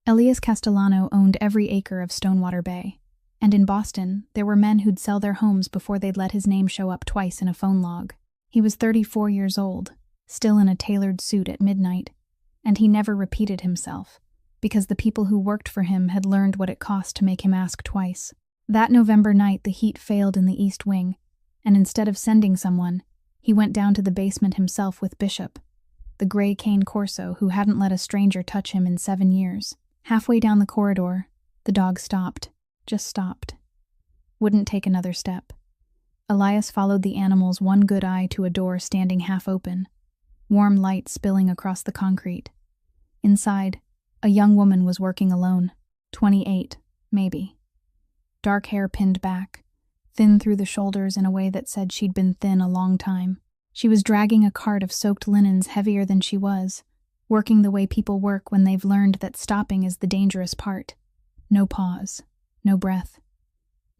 Elias Castellano owned every acre of Stonewater Bay. And in Boston, there were men who'd sell their homes before they'd let his name show up twice in a phone log. He was 34 years old, still in a tailored suit at midnight, and he never repeated himself, because the people who worked for him had learned what it cost to make him ask twice. That November night, the heat failed in the East Wing, and instead of sending someone, he went down to the basement himself with Bishop, the gray cane Corso who hadn't let a stranger touch him in 7 years. Halfway down the corridor, the dog stopped. Just stopped. Wouldn't take another step. Elias followed the animal's one good eye to a door standing half open, warm light spilling across the concrete. Inside, a young woman was working alone, 28, maybe. Dark hair pinned back, thin through the shoulders in a way that said she'd been thin a long time. She was dragging a cart of soaked linens heavier than she was, working the way people work when they've learned that stopping is the dangerous part. No pause. No breath.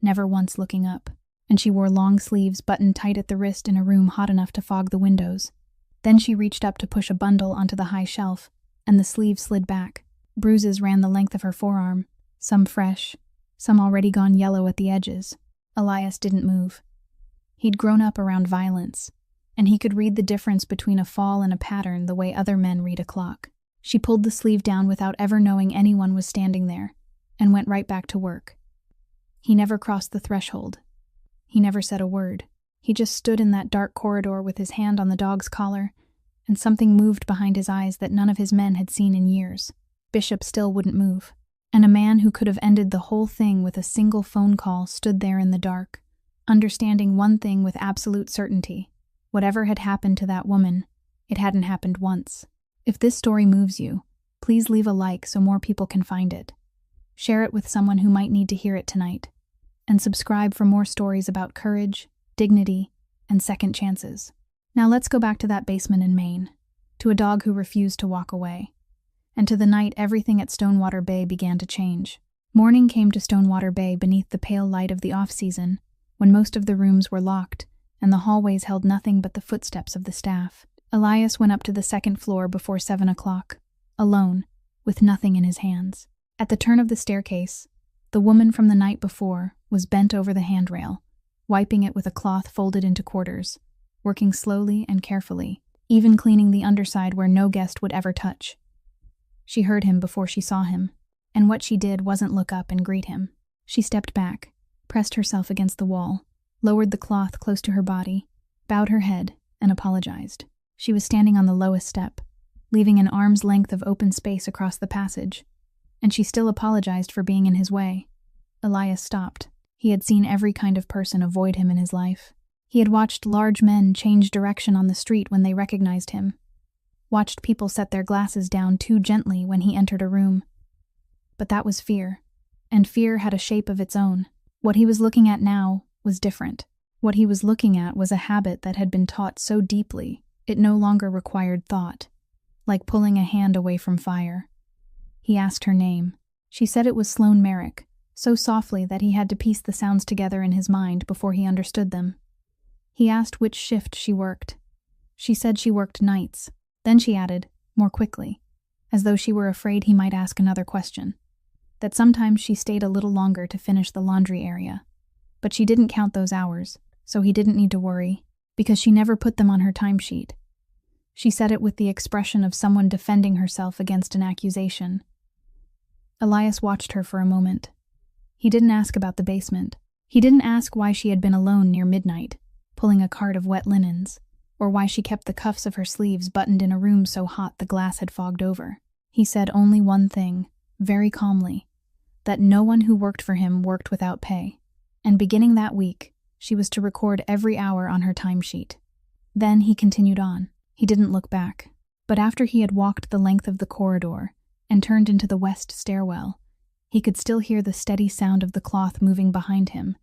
Never once looking up. And she wore long sleeves buttoned tight at the wrist in a room hot enough to fog the windows. Then she reached up to push a bundle onto the high shelf, and the sleeve slid back. Bruises ran the length of her forearm, some fresh, some already gone yellow at the edges. Elias didn't move. He'd grown up around violence, and he could read the difference between a fall and a pattern the way other men read a clock. She pulled the sleeve down without ever knowing anyone was standing there, and went right back to work. He never crossed the threshold. He never said a word. He just stood in that dark corridor with his hand on the dog's collar, and something moved behind his eyes that none of his men had seen in years. Bishop still wouldn't move, and a man who could have ended the whole thing with a single phone call stood there in the dark, understanding one thing with absolute certainty. Whatever had happened to that woman, it hadn't happened once. If this story moves you, please leave a like so more people can find it. Share it with someone who might need to hear it tonight. And subscribe for more stories about courage, dignity, and second chances. Now let's go back to that basement in Maine, to a dog who refused to walk away, and to the night everything at Stonewater Bay began to change. Morning came to Stonewater Bay beneath the pale light of the off-season, when most of the rooms were locked, and the hallways held nothing but the footsteps of the staff. Elias went up to the second floor before 7 o'clock, alone, with nothing in his hands. At the turn of the staircase, the woman from the night before was bent over the handrail, wiping it with a cloth folded into quarters, working slowly and carefully, even cleaning the underside where no guest would ever touch. She heard him before she saw him, and what she did wasn't look up and greet him. She stepped back, pressed herself against the wall, lowered the cloth close to her body, bowed her head, and apologized. She was standing on the lowest step, leaving an arm's length of open space across the passage, and she still apologized for being in his way. Elias stopped. He had seen every kind of person avoid him in his life. He had watched large men change direction on the street when they recognized him, watched people set their glasses down too gently when he entered a room. But that was fear, and fear had a shape of its own. What he was looking at now was different. What he was looking at was a habit that had been taught so deeply it no longer required thought, like pulling a hand away from fire. He asked her name. She said it was Sloane Merrick, so softly that he had to piece the sounds together in his mind before he understood them. He asked which shift she worked. She said she worked nights. Then she added, more quickly, as though she were afraid he might ask another question, that sometimes she stayed a little longer to finish the laundry area. But she didn't count those hours, so he didn't need to worry, because she never put them on her timesheet. She said it with the expression of someone defending herself against an accusation. Elias watched her for a moment. He didn't ask about the basement. He didn't ask why she had been alone near midnight, pulling a cart of wet linens, or why she kept the cuffs of her sleeves buttoned in a room so hot the glass had fogged over. He said only one thing, very calmly, that no one who worked for him worked without pay, and beginning that week, she was to record every hour on her timesheet. Then he continued on. He didn't look back, but after he had walked the length of the corridor and turned into the west stairwell, he could still hear the steady sound of the cloth moving behind him,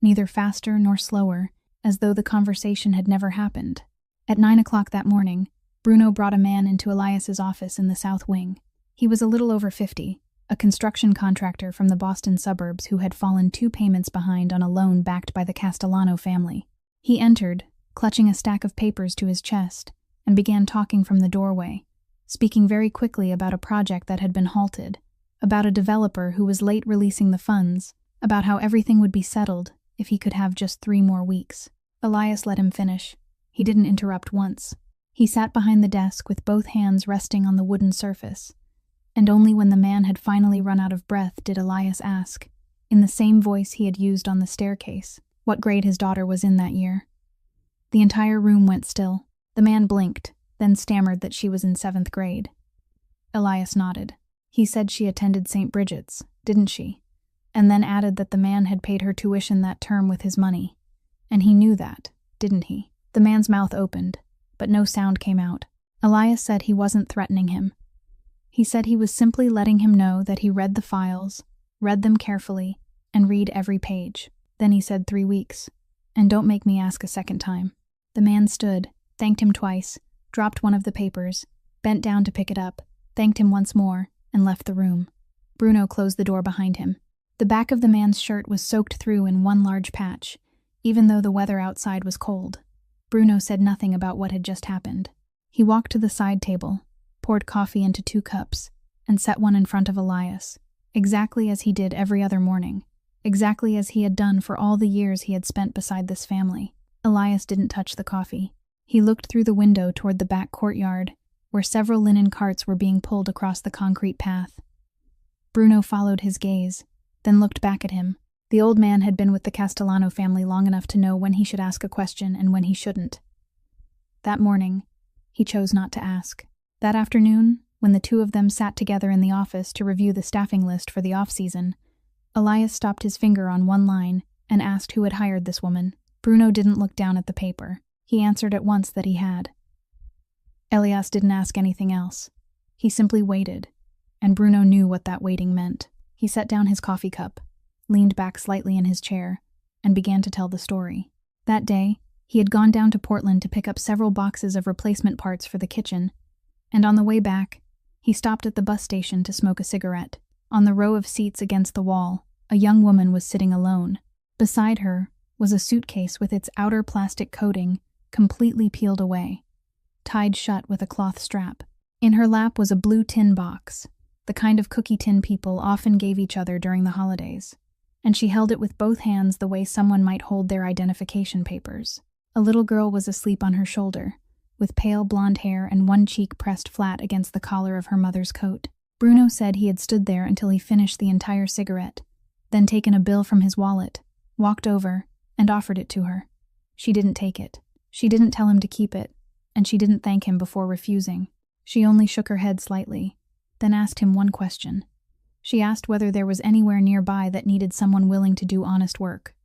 neither faster nor slower, as though the conversation had never happened. At 9 o'clock that morning, Bruno brought a man into Elias's office in the south wing. He was a little over 50, a construction contractor from the Boston suburbs who had fallen 2 payments behind on a loan backed by the Castellano family. He entered, clutching a stack of papers to his chest, and began talking from the doorway, speaking very quickly about a project that had been halted, about a developer who was late releasing the funds, about how everything would be settled if he could have just 3 more weeks. Elias let him finish. He didn't interrupt once. He sat behind the desk with both hands resting on the wooden surface, and only when the man had finally run out of breath did Elias ask, in the same voice he had used on the staircase, what grade his daughter was in that year. The entire room went still. The man blinked, then stammered that she was in 7th grade. Elias nodded. He said she attended St. Bridget's, didn't she? And then added that the man had paid her tuition that term with his money. And he knew that, didn't he? The man's mouth opened, but no sound came out. Elias said he wasn't threatening him. He said he was simply letting him know that he read the files, read them carefully, and read every page. Then he said 3 weeks. And don't make me ask a second time. The man stood, thanked him twice, dropped one of the papers, bent down to pick it up, thanked him once more, and left the room. Bruno closed the door behind him. The back of the man's shirt was soaked through in one large patch, even though the weather outside was cold. Bruno said nothing about what had just happened. He walked to the side table, poured coffee into 2 cups, and set one in front of Elias, exactly as he did every other morning, exactly as he had done for all the years he had spent beside this family. Elias didn't touch the coffee. He looked through the window toward the back courtyard, where several linen carts were being pulled across the concrete path. Bruno followed his gaze, then looked back at him. The old man had been with the Castellano family long enough to know when he should ask a question and when he shouldn't. That morning, he chose not to ask. That afternoon, when the 2 of them sat together in the office to review the staffing list for the off-season, Elias stopped his finger on one line and asked who had hired this woman. Bruno didn't look down at the paper. He answered at once that he had. Elias didn't ask anything else. He simply waited, and Bruno knew what that waiting meant. He set down his coffee cup, leaned back slightly in his chair, and began to tell the story. That day, he had gone down to Portland to pick up several boxes of replacement parts for the kitchen, and on the way back, he stopped at the bus station to smoke a cigarette. On the row of seats against the wall, a young woman was sitting alone. Beside her was a suitcase with its outer plastic coating completely peeled away, tied shut with a cloth strap. In her lap was a blue tin box, the kind of cookie tin people often gave each other during the holidays, and she held it with both hands the way someone might hold their identification papers. A little girl was asleep on her shoulder, with pale blonde hair and one cheek pressed flat against the collar of her mother's coat. Bruno said he had stood there until he finished the entire cigarette, then taken a bill from his wallet, walked over, and offered it to her. She didn't take it. She didn't tell him to keep it, and she didn't thank him before refusing. She only shook her head slightly, then asked him one question. She asked whether there was anywhere nearby that needed someone willing to do honest work.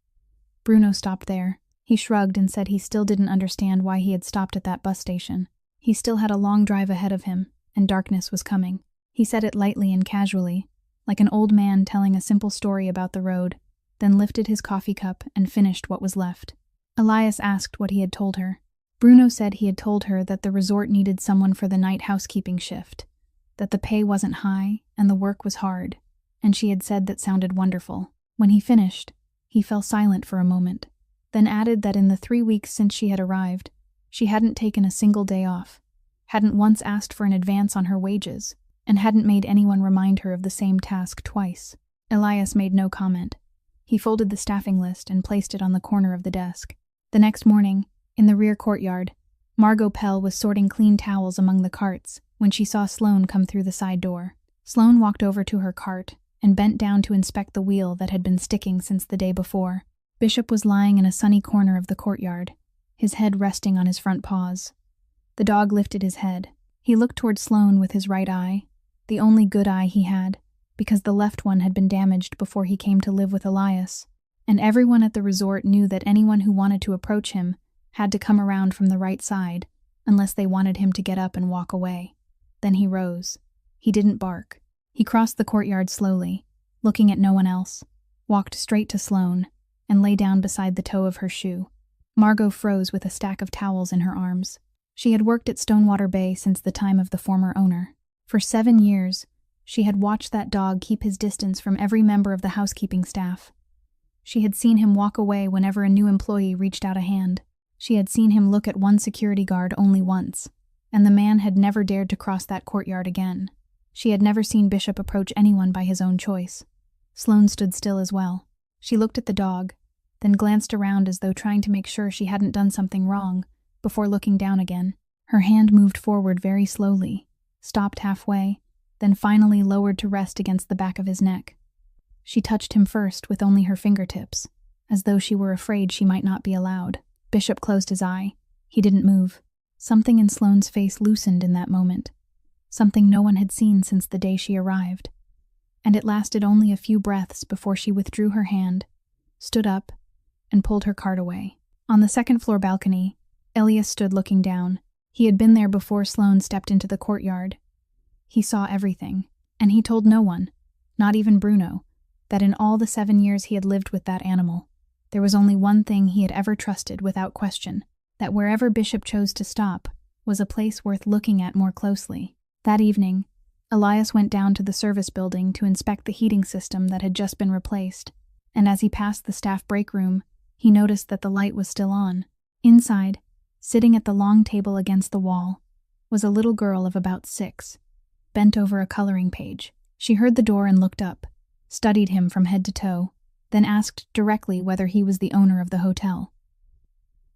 Bruno stopped there. He shrugged and said he still didn't understand why he had stopped at that bus station. He still had a long drive ahead of him, and darkness was coming. He said it lightly and casually, like an old man telling a simple story about the road, then lifted his coffee cup and finished what was left. Elias asked what he had told her. Bruno said he had told her that the resort needed someone for the night housekeeping shift, that the pay wasn't high and the work was hard, and she had said that sounded wonderful. When he finished, he fell silent for a moment, then added that in the 3 weeks since she had arrived, she hadn't taken a single day off, hadn't once asked for an advance on her wages, and hadn't made anyone remind her of the same task twice. Elias made no comment. He folded the staffing list and placed it on the corner of the desk. The next morning, in the rear courtyard, Margot Pell was sorting clean towels among the carts when she saw Sloane come through the side door. Sloane walked over to her cart and bent down to inspect the wheel that had been sticking since the day before. Bishop was lying in a sunny corner of the courtyard, his head resting on his front paws. The dog lifted his head. He looked toward Sloane with his right eye, the only good eye he had, because the left one had been damaged before he came to live with Elias, and everyone at the resort knew that anyone who wanted to approach him had to come around from the right side, unless they wanted him to get up and walk away. Then he rose. He didn't bark. He crossed the courtyard slowly, looking at no one else, walked straight to Sloane, and lay down beside the toe of her shoe. Margot froze with a stack of towels in her arms. She had worked at Stonewater Bay since the time of the former owner. For 7 years, she had watched that dog keep his distance from every member of the housekeeping staff. She had seen him walk away whenever a new employee reached out a hand. She had seen him look at one security guard only once, and the man had never dared to cross that courtyard again. She had never seen Bishop approach anyone by his own choice. Sloane stood still as well. She looked at the dog, then glanced around as though trying to make sure she hadn't done something wrong, before looking down again. Her hand moved forward very slowly, stopped halfway, then finally lowered to rest against the back of his neck. She touched him first with only her fingertips, as though she were afraid she might not be allowed. Bishop closed his eye. He didn't move. Something in Sloane's face loosened in that moment, something no one had seen since the day she arrived. And it lasted only a few breaths before she withdrew her hand, stood up, and pulled her cart away. On the second-floor balcony, Elias stood looking down. He had been there before Sloane stepped into the courtyard. He saw everything, and he told no one, not even Bruno, that in all the 7 years he had lived with that animal, there was only one thing he had ever trusted without question, that wherever Bishop chose to stop was a place worth looking at more closely. That evening, Elias went down to the service building to inspect the heating system that had just been replaced, and as he passed the staff break room, he noticed that the light was still on. Inside, sitting at the long table against the wall, was a little girl of about 6, bent over a coloring page. She heard the door and looked up, studied him from head to toe, then asked directly whether he was the owner of the hotel.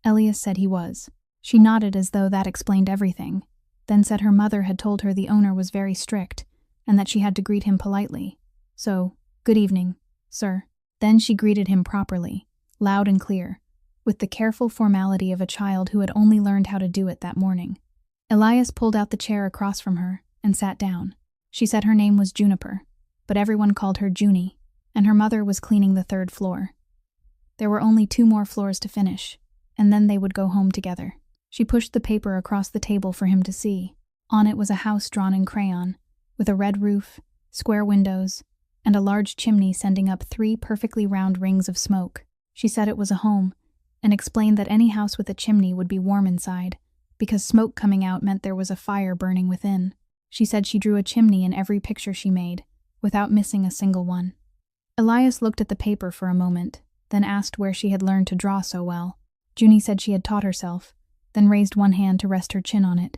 Elias said he was. She nodded as though that explained everything, then said her mother had told her the owner was very strict and that she had to greet him politely. So, "Good evening, sir." Then she greeted him properly, loud and clear, with the careful formality of a child who had only learned how to do it that morning. Elias pulled out the chair across from her and sat down. She said her name was Juniper, but everyone called her Junie, and her mother was cleaning the 3rd floor. There were only 2 more floors to finish, and then they would go home together. She pushed the paper across the table for him to see. On it was a house drawn in crayon, with a red roof, square windows, and a large chimney sending up 3 perfectly round rings of smoke. She said it was a home, and explained that any house with a chimney would be warm inside, because smoke coming out meant there was a fire burning within. She said she drew a chimney in every picture she made, without missing a single one. Elias looked at the paper for a moment, then asked where she had learned to draw so well. Junie said she had taught herself, then raised one hand to rest her chin on it,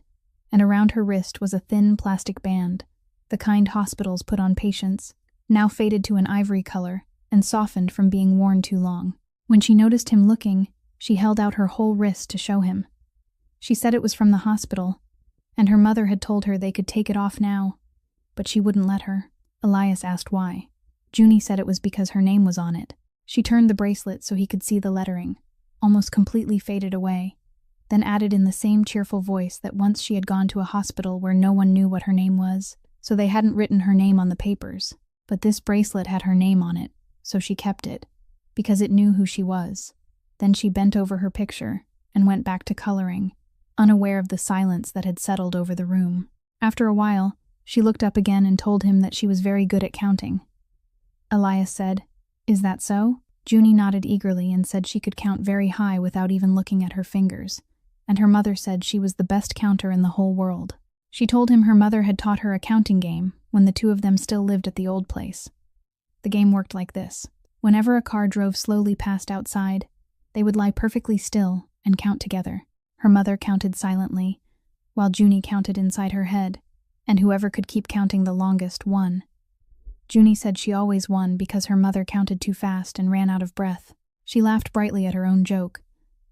and around her wrist was a thin plastic band, the kind hospitals put on patients, now faded to an ivory color and softened from being worn too long. When she noticed him looking, she held out her whole wrist to show him. She said it was from the hospital, and her mother had told her they could take it off now, but she wouldn't let her. Elias asked why. Junie said it was because her name was on it. She turned the bracelet so he could see the lettering, almost completely faded away, then added in the same cheerful voice that once she had gone to a hospital where no one knew what her name was, so they hadn't written her name on the papers. But this bracelet had her name on it, so she kept it, because it knew who she was. Then she bent over her picture and went back to coloring, unaware of the silence that had settled over the room. After a while, she looked up again and told him that she was very good at counting. Elias said, "Is that so?" Junie nodded eagerly and said she could count very high without even looking at her fingers, and her mother said she was the best counter in the whole world. She told him her mother had taught her a counting game when the 2 of them still lived at the old place. The game worked like this. Whenever a car drove slowly past outside, they would lie perfectly still and count together. Her mother counted silently, while Junie counted inside her head, and whoever could keep counting the longest won. Junie said she always won because her mother counted too fast and ran out of breath. She laughed brightly at her own joke,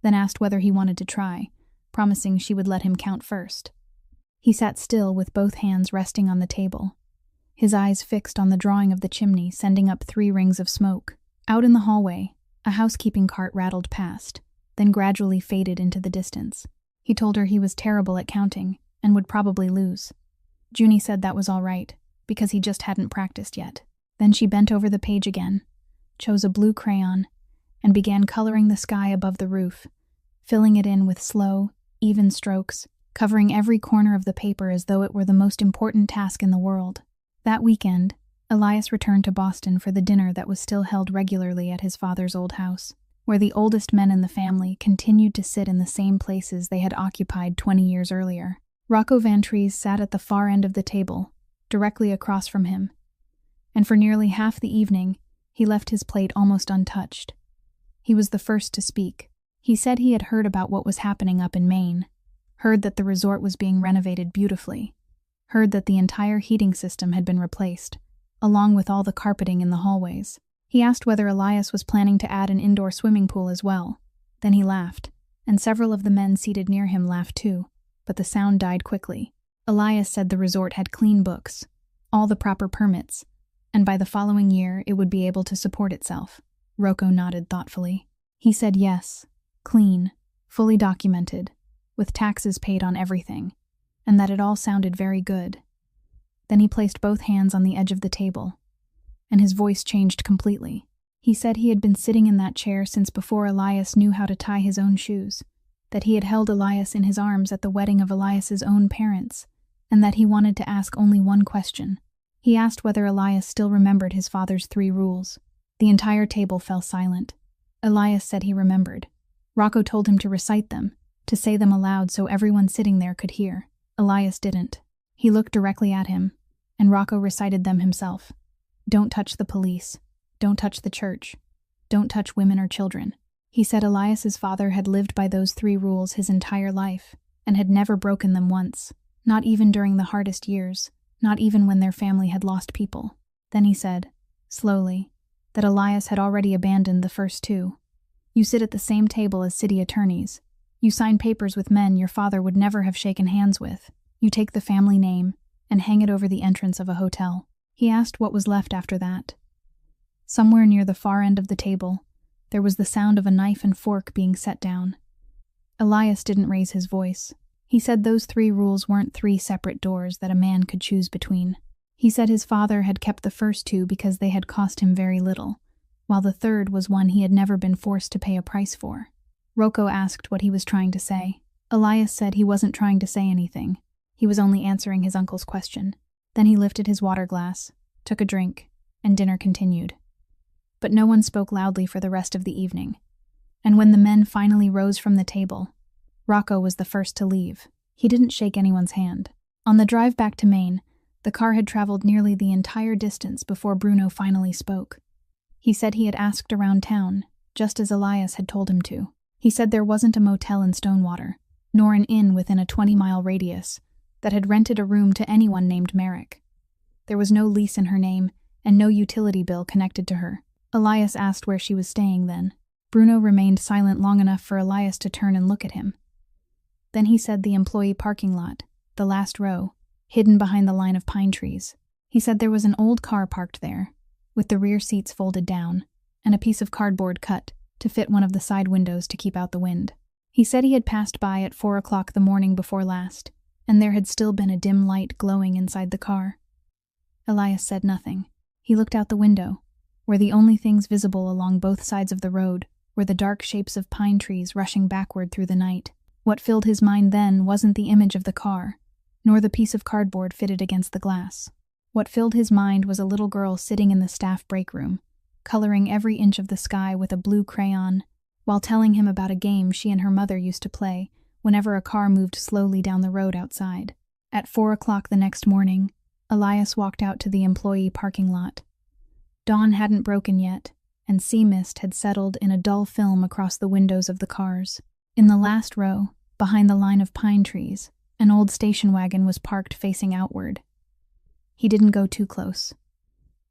then asked whether he wanted to try, promising she would let him count first. He sat still with both hands resting on the table, his eyes fixed on the drawing of the chimney sending up 3 rings of smoke. Out in the hallway, a housekeeping cart rattled past, then gradually faded into the distance. He told her he was terrible at counting and would probably lose. Junie said that was all right, because he just hadn't practiced yet. Then she bent over the page again, chose a blue crayon, and began coloring the sky above the roof, filling it in with slow, even strokes, covering every corner of the paper as though it were the most important task in the world. That weekend, Elias returned to Boston for the dinner that was still held regularly at his father's old house, where the oldest men in the family continued to sit in the same places they had occupied 20 years earlier. Rocco Vantrease sat at the far end of the table, directly across from him, and for nearly half the evening, he left his plate almost untouched. He was the first to speak. He said he had heard about what was happening up in Maine, heard that the resort was being renovated beautifully, heard that the entire heating system had been replaced, along with all the carpeting in the hallways. He asked whether Elias was planning to add an indoor swimming pool as well. Then he laughed, and several of the men seated near him laughed too, but the sound died quickly. Elias said the resort had clean books, all the proper permits, and by the following year it would be able to support itself. Rocco nodded thoughtfully. He said yes, clean, fully documented, with taxes paid on everything, and that it all sounded very good. Then he placed both hands on the edge of the table, and his voice changed completely. He said he had been sitting in that chair since before Elias knew how to tie his own shoes, that he had held Elias in his arms at the wedding of Elias's own parents, and that he wanted to ask only one question. He asked whether Elias still remembered his father's 3 rules. The entire table fell silent. Elias said he remembered. Rocco told him to recite them, to say them aloud so everyone sitting there could hear. Elias didn't. He looked directly at him, and Rocco recited them himself. Don't touch the police. Don't touch the church. Don't touch women or children. He said Elias's father had lived by those 3 rules his entire life, and had never broken them once, not even during the hardest years, not even when their family had lost people. Then he said, slowly, that Elias had already abandoned the first 2. You sit at the same table as city attorneys. You sign papers with men your father would never have shaken hands with. You take the family name and hang it over the entrance of a hotel. He asked what was left after that. Somewhere near the far end of the table, there was the sound of a knife and fork being set down. Elias didn't raise his voice. He said those 3 rules weren't 3 separate doors that a man could choose between. He said his father had kept the first 2 because they had cost him very little, while the third was one he had never been forced to pay a price for. Rocco asked what he was trying to say. Elias said he wasn't trying to say anything. He was only answering his uncle's question. Then he lifted his water glass, took a drink, and dinner continued. But no one spoke loudly for the rest of the evening. And when the men finally rose from the table, Rocco was the first to leave. He didn't shake anyone's hand. On the drive back to Maine, the car had traveled nearly the entire distance before Bruno finally spoke. He said he had asked around town, just as Elias had told him to. He said there wasn't a motel in Stonewater, nor an inn within a 20-mile radius, that had rented a room to anyone named Merrick. There was no lease in her name, and no utility bill connected to her. Elias asked where she was staying then. Bruno remained silent long enough for Elias to turn and look at him. Then he said the employee parking lot, the last row, hidden behind the line of pine trees. He said there was an old car parked there, with the rear seats folded down, and a piece of cardboard cut to fit one of the side windows to keep out the wind. He said he had passed by at 4 o'clock the morning before last, and there had still been a dim light glowing inside the car. Elias said nothing. He looked out the window, where the only things visible along both sides of the road were the dark shapes of pine trees rushing backward through the night. What filled his mind then wasn't the image of the car, nor the piece of cardboard fitted against the glass. What filled his mind was a little girl sitting in the staff break room, coloring every inch of the sky with a blue crayon, while telling him about a game she and her mother used to play whenever a car moved slowly down the road outside. At 4 o'clock the next morning, Elias walked out to the employee parking lot. Dawn hadn't broken yet, and sea mist had settled in a dull film across the windows of the cars. In the last row, behind the line of pine trees, an old station wagon was parked facing outward. He didn't go too close.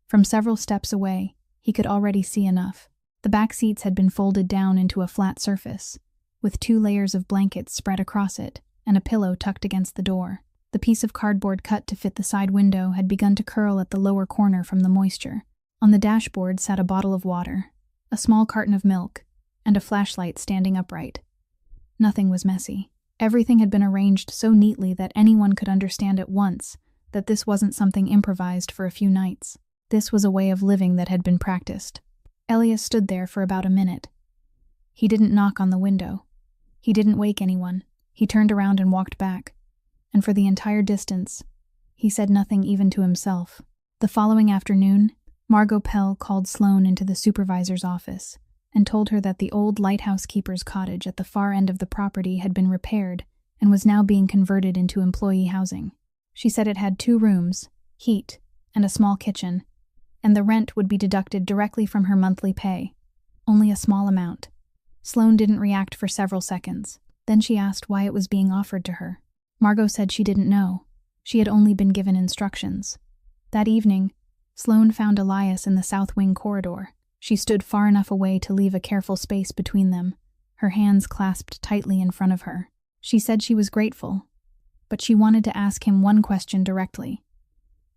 From several steps away, he could already see enough. The back seats had been folded down into a flat surface, with 2 layers of blankets spread across it and a pillow tucked against the door. The piece of cardboard cut to fit the side window had begun to curl at the lower corner from the moisture. On the dashboard sat a bottle of water, a small carton of milk, and a flashlight standing upright. Nothing was messy. Everything had been arranged so neatly that anyone could understand at once that this wasn't something improvised for a few nights. This was a way of living that had been practiced. Elias stood there for about a minute. He didn't knock on the window. He didn't wake anyone. He turned around and walked back. And for the entire distance, he said nothing even to himself. The following afternoon, Margot Pell called Sloane into the supervisor's office and told her that the old Housekeeper's cottage at the far end of the property had been repaired and was now being converted into employee housing. She said it had 2 rooms, heat, and a small kitchen, and the rent would be deducted directly from her monthly pay, only a small amount. Sloane didn't react for several seconds. Then she asked why it was being offered to her. Margot said she didn't know. She had only been given instructions. That evening, Sloane found Elias in the south wing corridor. She stood far enough away to leave a careful space between them, her hands clasped tightly in front of her. She said she was grateful, but she wanted to ask him one question directly.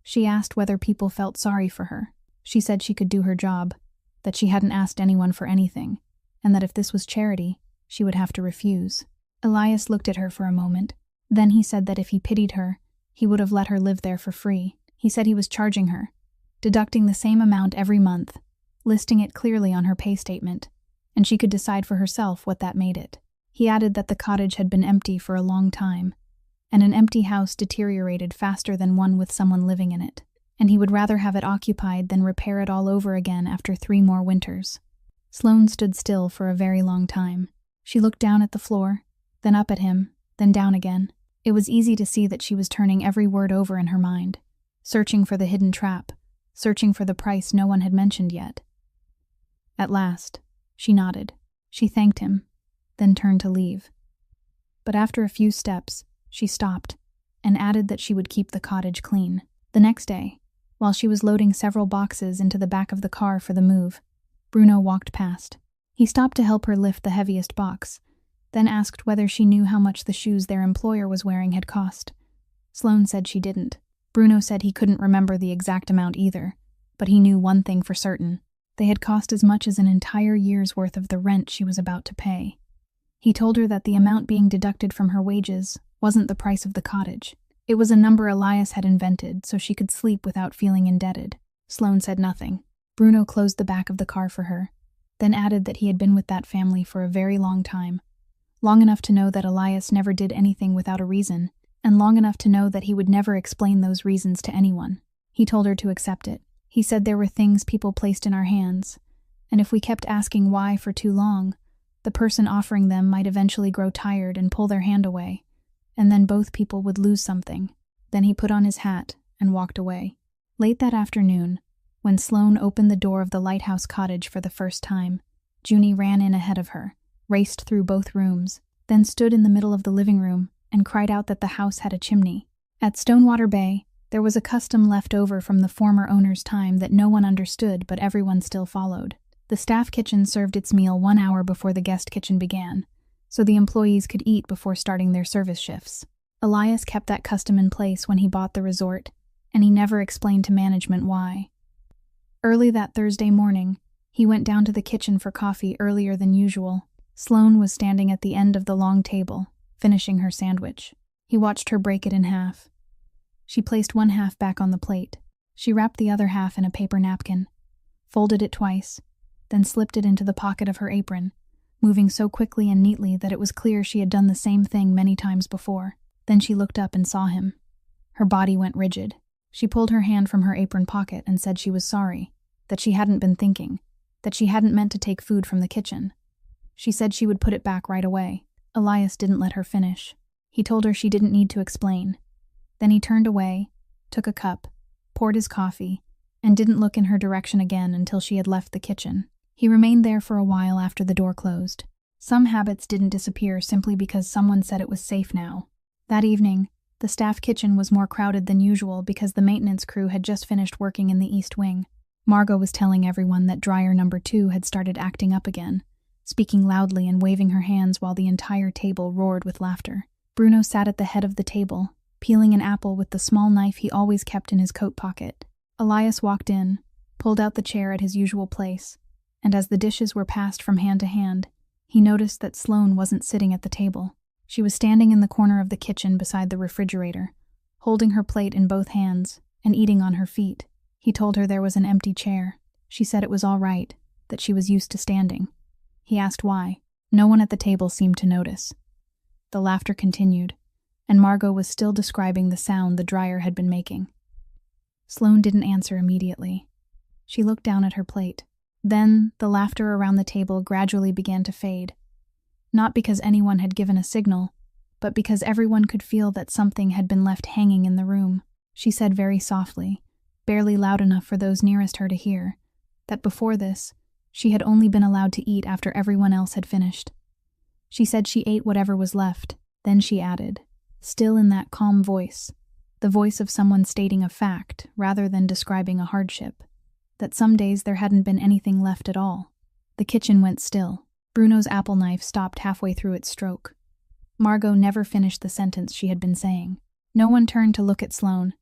She asked whether people felt sorry for her. She said she could do her job, that she hadn't asked anyone for anything, and that if this was charity, she would have to refuse. Elias looked at her for a moment. Then he said that if he pitied her, he would have let her live there for free. He said he was charging her, deducting the same amount every month, listing it clearly on her pay statement, and she could decide for herself what that made it. He added that the cottage had been empty for a long time, and an empty house deteriorated faster than one with someone living in it, and he would rather have it occupied than repair it all over again after 3 more winters. Sloane stood still for a very long time. She looked down at the floor, then up at him, then down again. It was easy to see that she was turning every word over in her mind, searching for the hidden trap, searching for the price no one had mentioned yet. At last, she nodded. She thanked him, then turned to leave. But after a few steps, she stopped, and added that she would keep the cottage clean. The next day, while she was loading several boxes into the back of the car for the move, Bruno walked past. He stopped to help her lift the heaviest box, then asked whether she knew how much the shoes their employer was wearing had cost. Sloane said she didn't. Bruno said he couldn't remember the exact amount either, but he knew one thing for certain. They had cost as much as an entire year's worth of the rent she was about to pay. He told her that the amount being deducted from her wages wasn't the price of the cottage. It was a number Elias had invented so she could sleep without feeling indebted. Sloane said nothing. Bruno closed the back of the car for her, then added that he had been with that family for a very long time. Long enough to know that Elias never did anything without a reason, and long enough to know that he would never explain those reasons to anyone. He told her to accept it. He said there were things people placed in our hands, and if we kept asking why for too long, the person offering them might eventually grow tired and pull their hand away, and then both people would lose something. Then he put on his hat and walked away. Late that afternoon, when Sloane opened the door of the lighthouse cottage for the first time, Junie ran in ahead of her, raced through both rooms, then stood in the middle of the living room and cried out that the house had a chimney. At Stonewater Bay, there was a custom left over from the former owner's time that no one understood but everyone still followed. The staff kitchen served its meal 1 hour before the guest kitchen began, so the employees could eat before starting their service shifts. Elias kept that custom in place when he bought the resort, and he never explained to management why. Early that Thursday morning, he went down to the kitchen for coffee earlier than usual. Sloane was standing at the end of the long table, finishing her sandwich. He watched her break it in half. She placed one half back on the plate. She wrapped the other half in a paper napkin, folded it twice, then slipped it into the pocket of her apron, moving so quickly and neatly that it was clear she had done the same thing many times before. Then she looked up and saw him. Her body went rigid. She pulled her hand from her apron pocket and said she was sorry, that she hadn't been thinking, that she hadn't meant to take food from the kitchen. She said she would put it back right away. Elias didn't let her finish. He told her she didn't need to explain. Then he turned away, took a cup, poured his coffee, and didn't look in her direction again until she had left the kitchen. He remained there for a while after the door closed. Some habits didn't disappear simply because someone said it was safe now. That evening, the staff kitchen was more crowded than usual because the maintenance crew had just finished working in the East Wing. Margot was telling everyone that dryer number 2 had started acting up again, speaking loudly and waving her hands while the entire table roared with laughter. Bruno sat at the head of the table, peeling an apple with the small knife he always kept in his coat pocket. Elias walked in, pulled out the chair at his usual place, and as the dishes were passed from hand to hand, he noticed that Sloane wasn't sitting at the table. She was standing in the corner of the kitchen beside the refrigerator, holding her plate in both hands and eating on her feet. He told her there was an empty chair. She said it was all right, that she was used to standing. He asked why. No one at the table seemed to notice. The laughter continued, and Margot was still describing the sound the dryer had been making. Sloane didn't answer immediately. She looked down at her plate. Then the laughter around the table gradually began to fade. Not because anyone had given a signal, but because everyone could feel that something had been left hanging in the room. She said very softly, barely loud enough for those nearest her to hear, that before this, she had only been allowed to eat after everyone else had finished. She said she ate whatever was left, then she added, still in that calm voice, the voice of someone stating a fact rather than describing a hardship. That some days there hadn't been anything left at all. The kitchen went still. Bruno's apple knife stopped halfway through its stroke. Margot never finished the sentence she had been saying. No one turned to look at Sloane,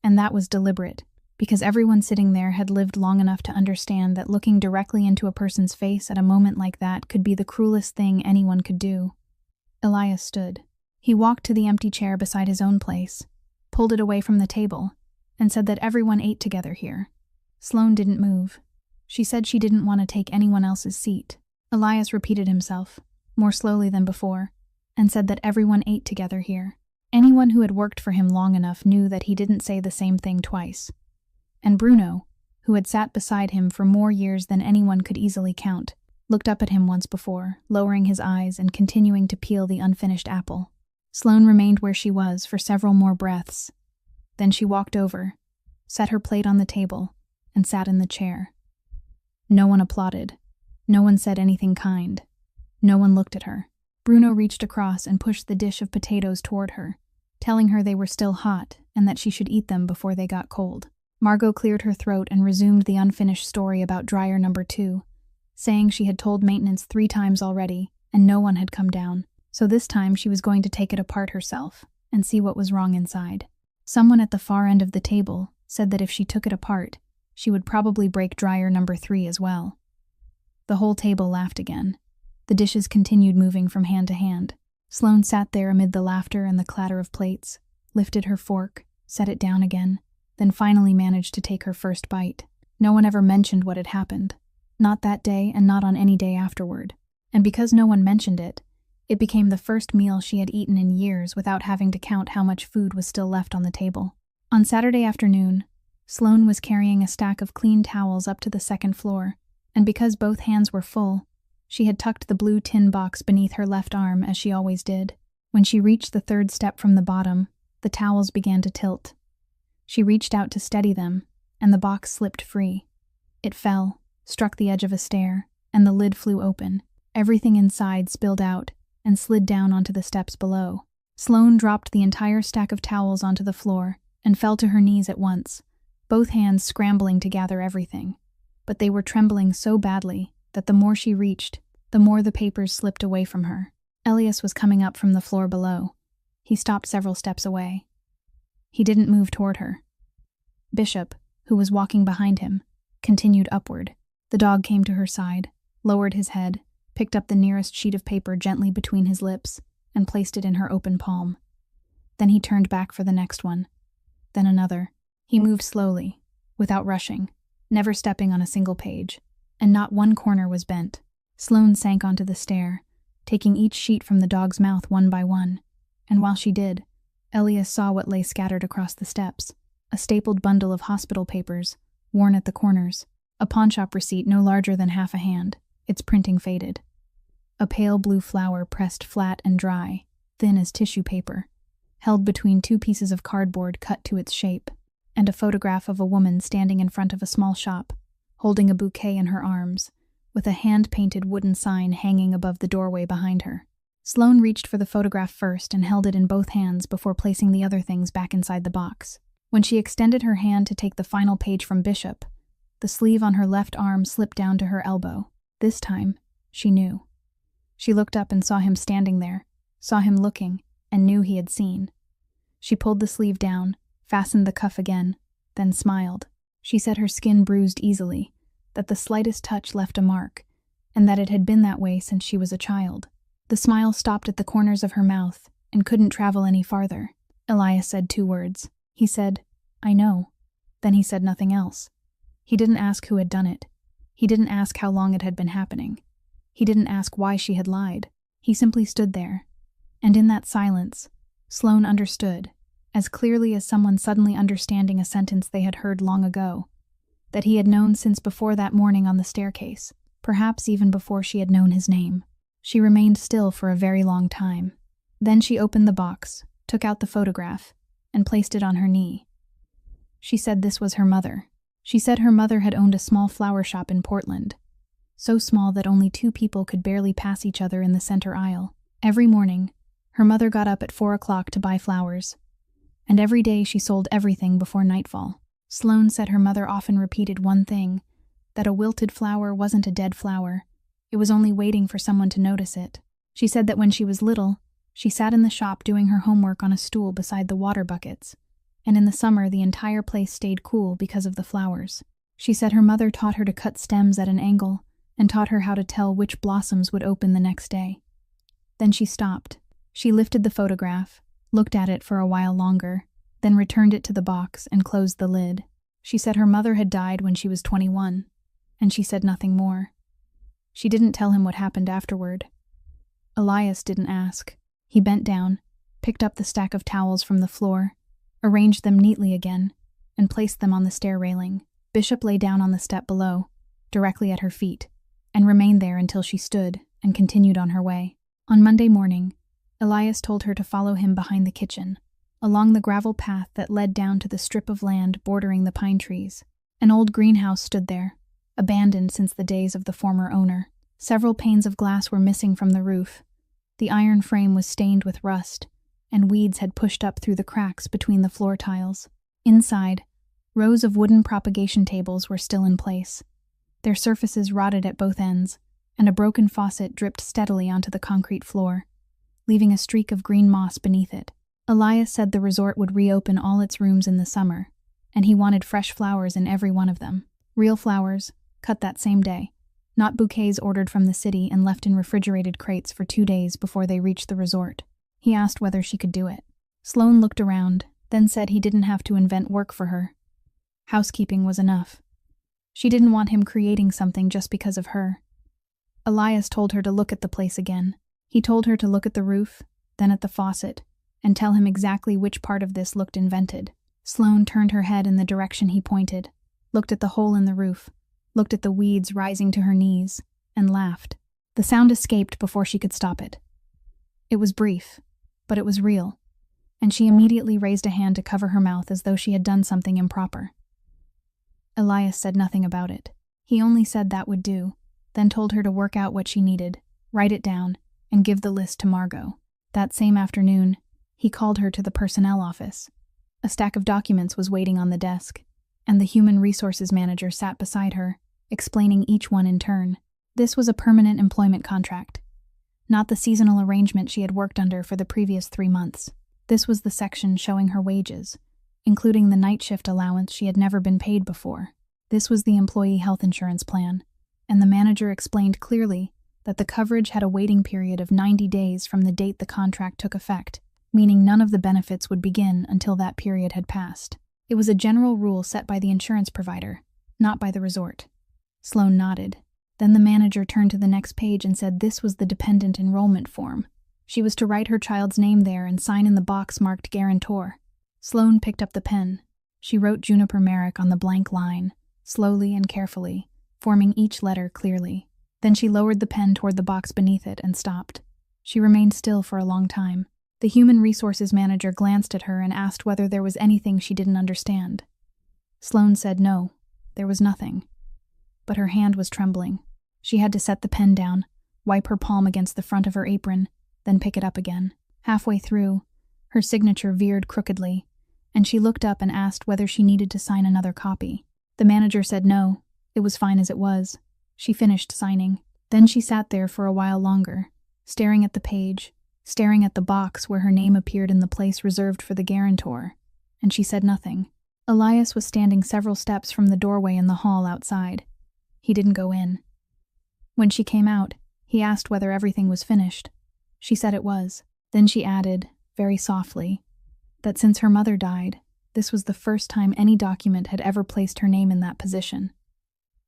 and that was deliberate, because everyone sitting there had lived long enough to understand that looking directly into a person's face at a moment like that could be the cruelest thing anyone could do. Elias stood. He walked to the empty chair beside his own place, pulled it away from the table, and said that everyone ate together here. Sloane didn't move. She said she didn't want to take anyone else's seat. Elias repeated himself, more slowly than before, and said that everyone ate together here. Anyone who had worked for him long enough knew that he didn't say the same thing twice. And Bruno, who had sat beside him for more years than anyone could easily count, looked up at him once before, lowering his eyes and continuing to peel the unfinished apple. Sloane remained where she was for several more breaths. Then she walked over, set her plate on the table, and sat in the chair. No one applauded. No one said anything kind. No one looked at her. Bruno reached across and pushed the dish of potatoes toward her, telling her they were still hot and that she should eat them before they got cold. Margot cleared her throat and resumed the unfinished story about dryer number 2, saying she had told maintenance 3 times already and no one had come down, so this time she was going to take it apart herself and see what was wrong inside. Someone at the far end of the table said that if she took it apart, she would probably break dryer number 3 as well. The whole table laughed again. The dishes continued moving from hand to hand. Sloane sat there amid the laughter and the clatter of plates, lifted her fork, set it down again, then finally managed to take her first bite. No one ever mentioned what had happened. Not that day and not on any day afterward. And because no one mentioned it, it became the first meal she had eaten in years without having to count how much food was still left on the table. On Saturday afternoon, Sloane was carrying a stack of clean towels up to the 2nd floor, and because both hands were full, she had tucked the blue tin box beneath her left arm as she always did. When she reached the 3rd step from the bottom, the towels began to tilt. She reached out to steady them, and the box slipped free. It fell, struck the edge of a stair, and the lid flew open. Everything inside spilled out and slid down onto the steps below. Sloane dropped the entire stack of towels onto the floor and fell to her knees at once, both hands scrambling to gather everything. But they were trembling so badly that the more she reached, the more the papers slipped away from her. Elias was coming up from the floor below. He stopped several steps away. He didn't move toward her. Bishop, who was walking behind him, continued upward. The dog came to her side, lowered his head, picked up the nearest sheet of paper gently between his lips, and placed it in her open palm. Then he turned back for the next one. Then another. He moved slowly, without rushing, never stepping on a single page, and not one corner was bent. Sloane sank onto the stair, taking each sheet from the dog's mouth one by one, and while she did, Elias saw what lay scattered across the steps, a stapled bundle of hospital papers, worn at the corners, a pawnshop receipt no larger than half a hand, its printing faded, a pale blue flower pressed flat and dry, thin as tissue paper, held between 2 pieces of cardboard cut to its shape, and a photograph of a woman standing in front of a small shop, holding a bouquet in her arms, with a hand-painted wooden sign hanging above the doorway behind her. Sloane reached for the photograph first and held it in both hands before placing the other things back inside the box. When she extended her hand to take the final page from Bishop, the sleeve on her left arm slipped down to her elbow. This time, she knew. She looked up and saw him standing there, saw him looking, and knew he had seen. She pulled the sleeve down, fastened the cuff again, then smiled. She said her skin bruised easily, that the slightest touch left a mark, and that it had been that way since she was a child. The smile stopped at the corners of her mouth and couldn't travel any farther. Elias said 2 words. He said, "I know." Then he said nothing else. He didn't ask who had done it. He didn't ask how long it had been happening. He didn't ask why she had lied. He simply stood there. And in that silence, Sloane understood, as clearly as someone suddenly understanding a sentence they had heard long ago, that he had known since before that morning on the staircase, perhaps even before she had known his name. She remained still for a very long time. Then she opened the box, took out the photograph, and placed it on her knee. She said this was her mother. She said her mother had owned a small flower shop in Portland, so small that only 2 people could barely pass each other in the center aisle. Every morning, her mother got up at 4 o'clock to buy flowers, and every day she sold everything before nightfall. Sloane said her mother often repeated one thing, that a wilted flower wasn't a dead flower. It was only waiting for someone to notice it. She said that when she was little, she sat in the shop doing her homework on a stool beside the water buckets, and in the summer the entire place stayed cool because of the flowers. She said her mother taught her to cut stems at an angle and taught her how to tell which blossoms would open the next day. Then she stopped. She lifted the photograph, looked at it for a while longer, then returned it to the box and closed the lid. She said her mother had died when she was 21, and she said nothing more. She didn't tell him what happened afterward. Elias didn't ask. He bent down, picked up the stack of towels from the floor, arranged them neatly again, and placed them on the stair railing. Bishop lay down on the step below, directly at her feet, and remained there until she stood and continued on her way. On Monday morning, Elias told her to follow him behind the kitchen, along the gravel path that led down to the strip of land bordering the pine trees. An old greenhouse stood there, abandoned since the days of the former owner. Several panes of glass were missing from the roof. The iron frame was stained with rust, and weeds had pushed up through the cracks between the floor tiles. Inside, rows of wooden propagation tables were still in place. Their surfaces rotted at both ends, and a broken faucet dripped steadily onto the concrete floor, leaving a streak of green moss beneath it. Elias said the resort would reopen all its rooms in the summer, and he wanted fresh flowers in every one of them. Real flowers, cut that same day, not bouquets ordered from the city and left in refrigerated crates for 2 days before they reached the resort. He asked whether she could do it. Sloane looked around, then said he didn't have to invent work for her. Housekeeping was enough. She didn't want him creating something just because of her. Elias told her to look at the place again. He told her to look at the roof, then at the faucet, and tell him exactly which part of this looked invented. Sloane turned her head in the direction he pointed, looked at the hole in the roof, looked at the weeds rising to her knees, and laughed. The sound escaped before she could stop it. It was brief, but it was real, and she immediately raised a hand to cover her mouth as though she had done something improper. Elias said nothing about it. He only said that would do, then told her to work out what she needed, write it down, and give the list to Margot. That same afternoon, he called her to the personnel office. A stack of documents was waiting on the desk, and the human resources manager sat beside her, explaining each one in turn. This was a permanent employment contract, not the seasonal arrangement she had worked under for the previous 3 months. This was the section showing her wages, including the night shift allowance she had never been paid before. This was the employee health insurance plan, and the manager explained clearly that the coverage had a waiting period of 90 days from the date the contract took effect, meaning none of the benefits would begin until that period had passed. It was a general rule set by the insurance provider, not by the resort. Sloane nodded. Then the manager turned to the next page and said this was the dependent enrollment form. She was to write her child's name there and sign in the box marked guarantor. Sloane picked up the pen. She wrote Juniper Merrick on the blank line, slowly and carefully, forming each letter clearly. Then she lowered the pen toward the box beneath it and stopped. She remained still for a long time. The human resources manager glanced at her and asked whether there was anything she didn't understand. Sloane said no, there was nothing. But her hand was trembling. She had to set the pen down, wipe her palm against the front of her apron, then pick it up again. Halfway through, her signature veered crookedly, and she looked up and asked whether she needed to sign another copy. The manager said no, it was fine as it was. She finished signing. Then she sat there for a while longer, staring at the page, staring at the box where her name appeared in the place reserved for the guarantor, and she said nothing. Elias was standing several steps from the doorway in the hall outside. He didn't go in. When she came out, he asked whether everything was finished. She said it was. Then she added, very softly, that since her mother died, this was the first time any document had ever placed her name in that position.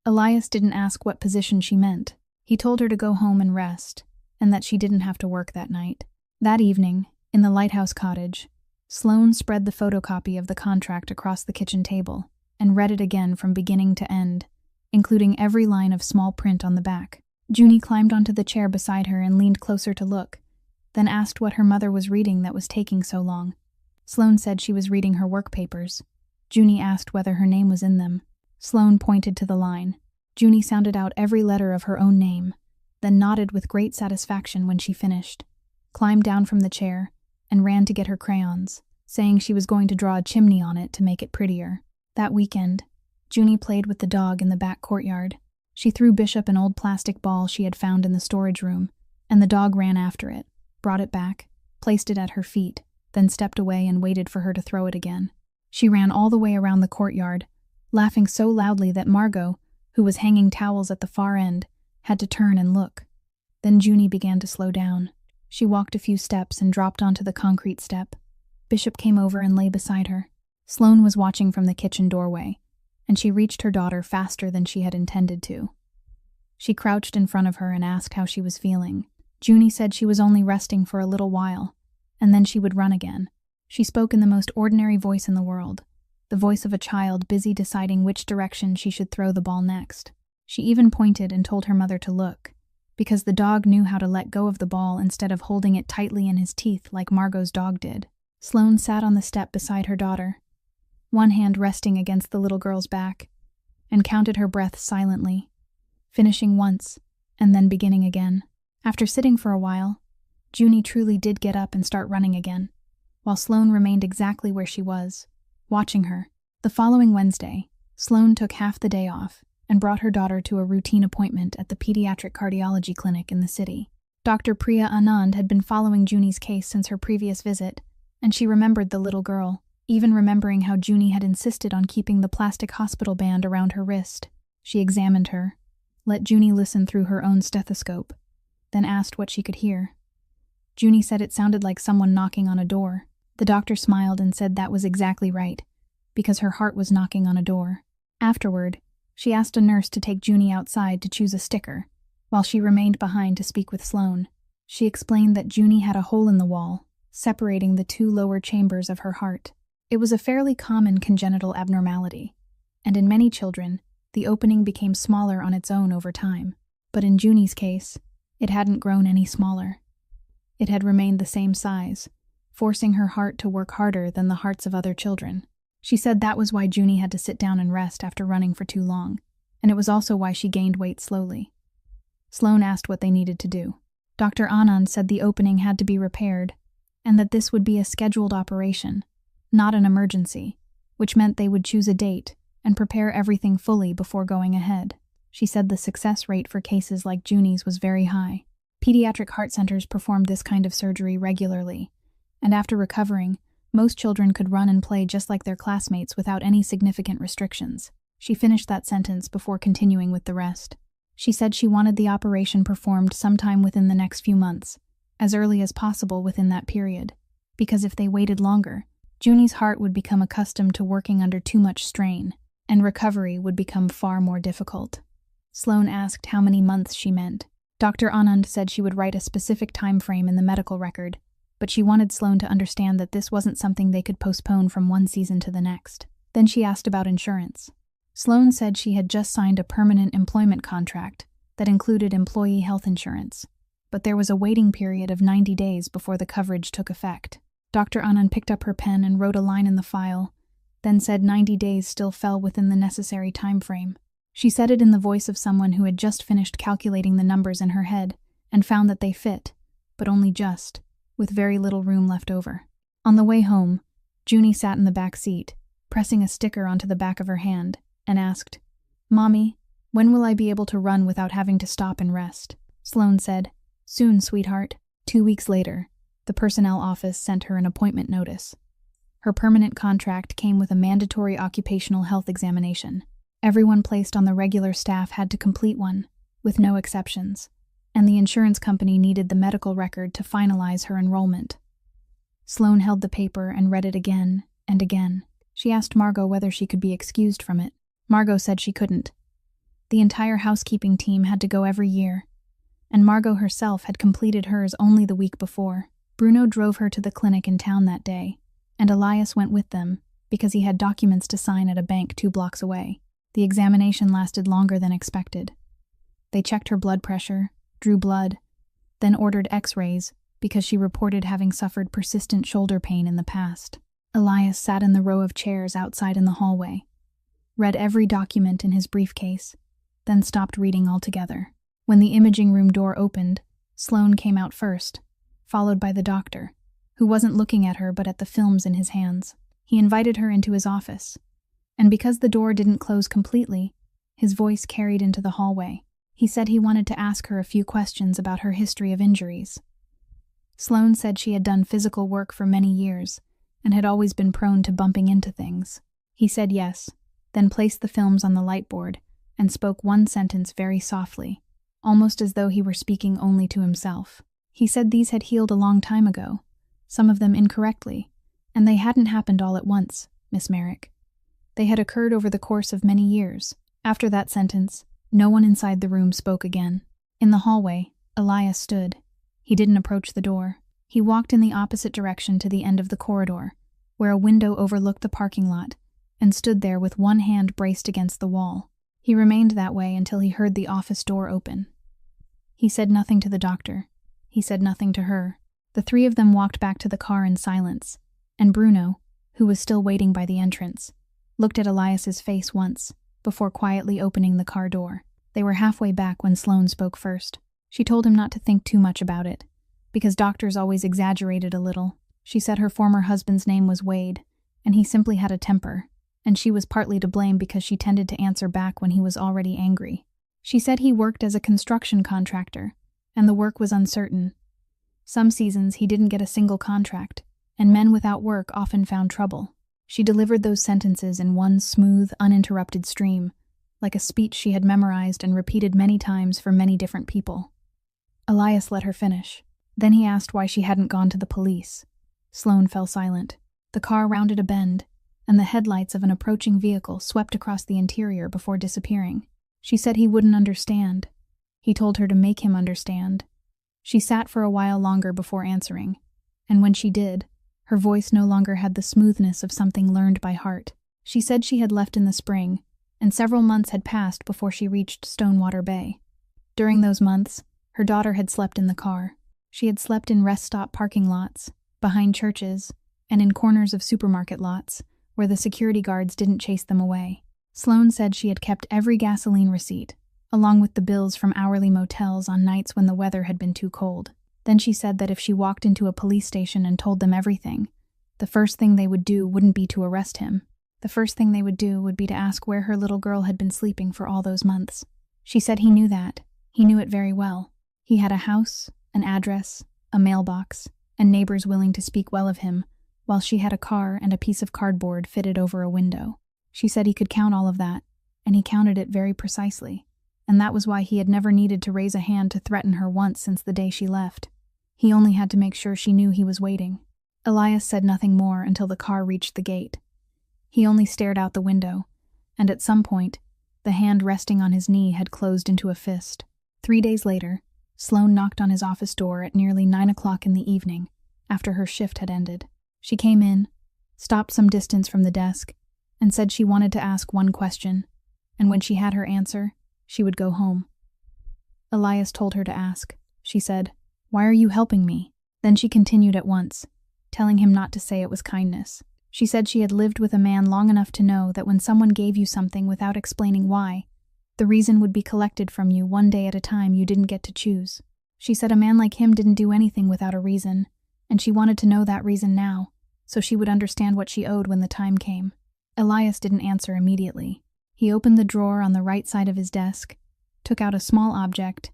Elias didn't ask what position she meant. He told her to go home and rest, and that she didn't have to work that night. That evening, in the lighthouse cottage, Sloane spread the photocopy of the contract across the kitchen table and read it again from beginning to end, including every line of small print on the back. Junie climbed onto the chair beside her and leaned closer to look, then asked what her mother was reading that was taking so long. Sloane said she was reading her work papers. Junie asked whether her name was in them. Sloane pointed to the line. Junie sounded out every letter of her own name, then nodded with great satisfaction when she finished, climbed down from the chair, and ran to get her crayons. saying she was going to draw a chimney on it to make it prettier. That weekend, Junie played with the dog in the back courtyard. She threw Bishop an old plastic ball she had found in the storage room, and the dog ran after it, brought it back, placed it at her feet, then stepped away and waited for her to throw it again. She ran all the way around the courtyard, laughing so loudly that Margot, who was hanging towels at the far end, had to turn and look. Then Junie began to slow down. She walked a few steps and dropped onto the concrete step. Bishop came over and lay beside her. Sloane was watching from the kitchen doorway, and she reached her daughter faster than she had intended to. She crouched in front of her and asked how she was feeling. Junie said she was only resting for a little while, and then she would run again. She spoke in the most ordinary voice in the world, the voice of a child busy deciding which direction she should throw the ball next. She even pointed and told her mother to look, because the dog knew how to let go of the ball instead of holding it tightly in his teeth like Margot's dog did. Sloane sat on the step beside her daughter, one hand resting against the little girl's back, and counted her breaths silently, finishing once and then beginning again. After sitting for a while, Junie truly did get up and start running again, while Sloane remained exactly where she was, watching her. The following Wednesday, Sloane took half the day off and brought her daughter to a routine appointment at the pediatric cardiology clinic in the city. Dr. Priya Anand had been following Junie's case since her previous visit, and she remembered the little girl, even remembering how Junie had insisted on keeping the plastic hospital band around her wrist. She examined her, let Junie listen through her own stethoscope, then asked what she could hear. Junie said it sounded like someone knocking on a door. The doctor smiled and said that was exactly right, because her heart was knocking on a door. Afterward, she asked a nurse to take Junie outside to choose a sticker, while she remained behind to speak with Sloane. She explained that Junie had a hole in the wall, separating the two lower chambers of her heart. It was a fairly common congenital abnormality, and in many children, the opening became smaller on its own over time. But in Junie's case, it hadn't grown any smaller. It had remained the same size, forcing her heart to work harder than the hearts of other children. She said that was why Junie had to sit down and rest after running for too long, and it was also why she gained weight slowly. Sloane asked what they needed to do. Dr. Anand said the opening had to be repaired, and that this would be a scheduled operation, not an emergency, which meant they would choose a date and prepare everything fully before going ahead. She said the success rate for cases like Junie's was very high. Pediatric heart centers performed this kind of surgery regularly, and after recovering, most children could run and play just like their classmates without any significant restrictions. She finished that sentence before continuing with the rest. She said she wanted the operation performed sometime within the next few months, as early as possible within that period, because if they waited longer, Junie's heart would become accustomed to working under too much strain, and recovery would become far more difficult. Sloane asked how many months she meant. Dr. Anand said she would write a specific time frame in the medical record, but she wanted Sloane to understand that this wasn't something they could postpone from one season to the next. Then she asked about insurance. Sloane said she had just signed a permanent employment contract that included employee health insurance, but there was a waiting period of 90 days before the coverage took effect. Dr. Anand picked up her pen and wrote a line in the file, then said 90 days still fell within the necessary time frame. She said it in the voice of someone who had just finished calculating the numbers in her head and found that they fit, but only just, with very little room left over. On the way home, Junie sat in the back seat, pressing a sticker onto the back of her hand, and asked, "Mommy, when will I be able to run without having to stop and rest?" Sloane said, "Soon, sweetheart." 2 weeks later, the personnel office sent her an appointment notice. Her permanent contract came with a mandatory occupational health examination. Everyone placed on the regular staff had to complete one, with no exceptions, and the insurance company needed the medical record to finalize her enrollment. Sloane held the paper and read it again and again. She asked Margot whether she could be excused from it. Margot said she couldn't. The entire housekeeping team had to go every year, and Margot herself had completed hers only the week before. Bruno drove her to the clinic in town that day, and Elias went with them because he had documents to sign at a bank 2 blocks away. The examination lasted longer than expected. They checked her blood pressure, drew blood, then ordered x-rays because she reported having suffered persistent shoulder pain in the past. Elias sat in the row of chairs outside in the hallway, read every document in his briefcase, then stopped reading altogether. When the imaging room door opened, Sloane came out first, followed by the doctor, who wasn't looking at her but at the films in his hands. He invited her into his office, and because the door didn't close completely, his voice carried into the hallway. He said he wanted to ask her a few questions about her history of injuries. Sloane said she had done physical work for many years and had always been prone to bumping into things. He said yes, then placed the films on the lightboard and spoke one sentence very softly, almost as though he were speaking only to himself. He said these had healed a long time ago, some of them incorrectly, and they hadn't happened all at once, Miss Merrick. They had occurred over the course of many years. After that sentence, no one inside the room spoke again. In the hallway, Elias stood. He didn't approach the door. He walked in the opposite direction to the end of the corridor, where a window overlooked the parking lot, and stood there with one hand braced against the wall. He remained that way until he heard the office door open. He said nothing to the doctor. He said nothing to her. The three of them walked back to the car in silence, and Bruno, who was still waiting by the entrance, looked at Elias's face once, before quietly opening the car door. They were halfway back when Sloane spoke first. She told him not to think too much about it, because doctors always exaggerated a little. She said her former husband's name was Wade, and he simply had a temper, and she was partly to blame because she tended to answer back when he was already angry. She said he worked as a construction contractor, and the work was uncertain. Some seasons he didn't get a single contract, and men without work often found trouble. She delivered those sentences in one smooth, uninterrupted stream, like a speech she had memorized and repeated many times for many different people. Elias let her finish. Then he asked why she hadn't gone to the police. Sloane fell silent. The car rounded a bend, and the headlights of an approaching vehicle swept across the interior before disappearing. She said he wouldn't understand. He told her to make him understand. She sat for a while longer before answering, and when she did, her voice no longer had the smoothness of something learned by heart. She said she had left in the spring, and several months had passed before she reached Stonewater Bay. During those months, her daughter had slept in the car. She had slept in rest stop parking lots, behind churches, and in corners of supermarket lots, where the security guards didn't chase them away. Sloane said she had kept every gasoline receipt, along with the bills from hourly motels on nights when the weather had been too cold. Then she said that if she walked into a police station and told them everything, the first thing they would do wouldn't be to arrest him. The first thing they would do would be to ask where her little girl had been sleeping for all those months. She said he knew that. He knew it very well. He had a house, an address, a mailbox, and neighbors willing to speak well of him, while she had a car and a piece of cardboard fitted over a window. She said he could count all of that, and he counted it very precisely, and that was why he had never needed to raise a hand to threaten her once since the day she left. He only had to make sure she knew he was waiting. Elias said nothing more until the car reached the gate. He only stared out the window, and at some point, the hand resting on his knee had closed into a fist. 3 days later, Sloane knocked on his office door at nearly 9 o'clock in the evening, after her shift had ended. She came in, stopped some distance from the desk, and said she wanted to ask one question, and when she had her answer, she would go home. Elias told her to ask. She said, "Why are you helping me?" Then she continued at once, telling him not to say it was kindness. She said she had lived with a man long enough to know that when someone gave you something without explaining why, the reason would be collected from you one day at a time you didn't get to choose. She said a man like him didn't do anything without a reason, and she wanted to know that reason now, so she would understand what she owed when the time came. Elias didn't answer immediately. He opened the drawer on the right side of his desk, took out a small object,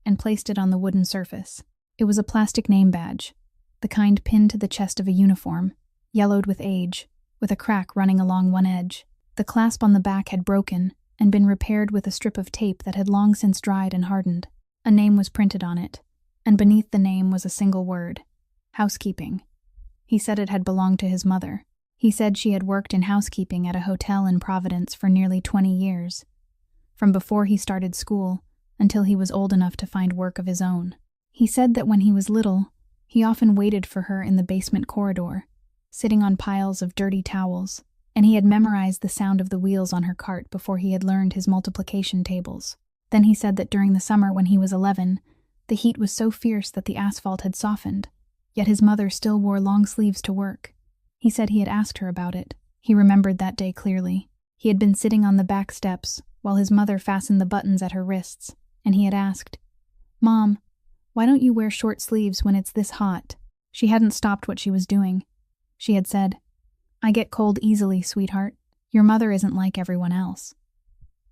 and placed it on the wooden surface. It was a plastic name badge, the kind pinned to the chest of a uniform, yellowed with age, with a crack running along one edge. The clasp on the back had broken and been repaired with a strip of tape that had long since dried and hardened. A name was printed on it, and beneath the name was a single word: housekeeping. He said it had belonged to his mother. He said she had worked in housekeeping at a hotel in Providence for nearly 20 years, from before he started school until he was old enough to find work of his own. He said that when he was little, he often waited for her in the basement corridor, sitting on piles of dirty towels, and he had memorized the sound of the wheels on her cart before he had learned his multiplication tables. Then he said that during the summer when he was 11, the heat was so fierce that the asphalt had softened, yet his mother still wore long sleeves to work. He said he had asked her about it. He remembered that day clearly. He had been sitting on the back steps while his mother fastened the buttons at her wrists, and he had asked, "Mom, why don't you wear short sleeves when it's this hot?" She hadn't stopped what she was doing. She had said, "I get cold easily, sweetheart. Your mother isn't like everyone else."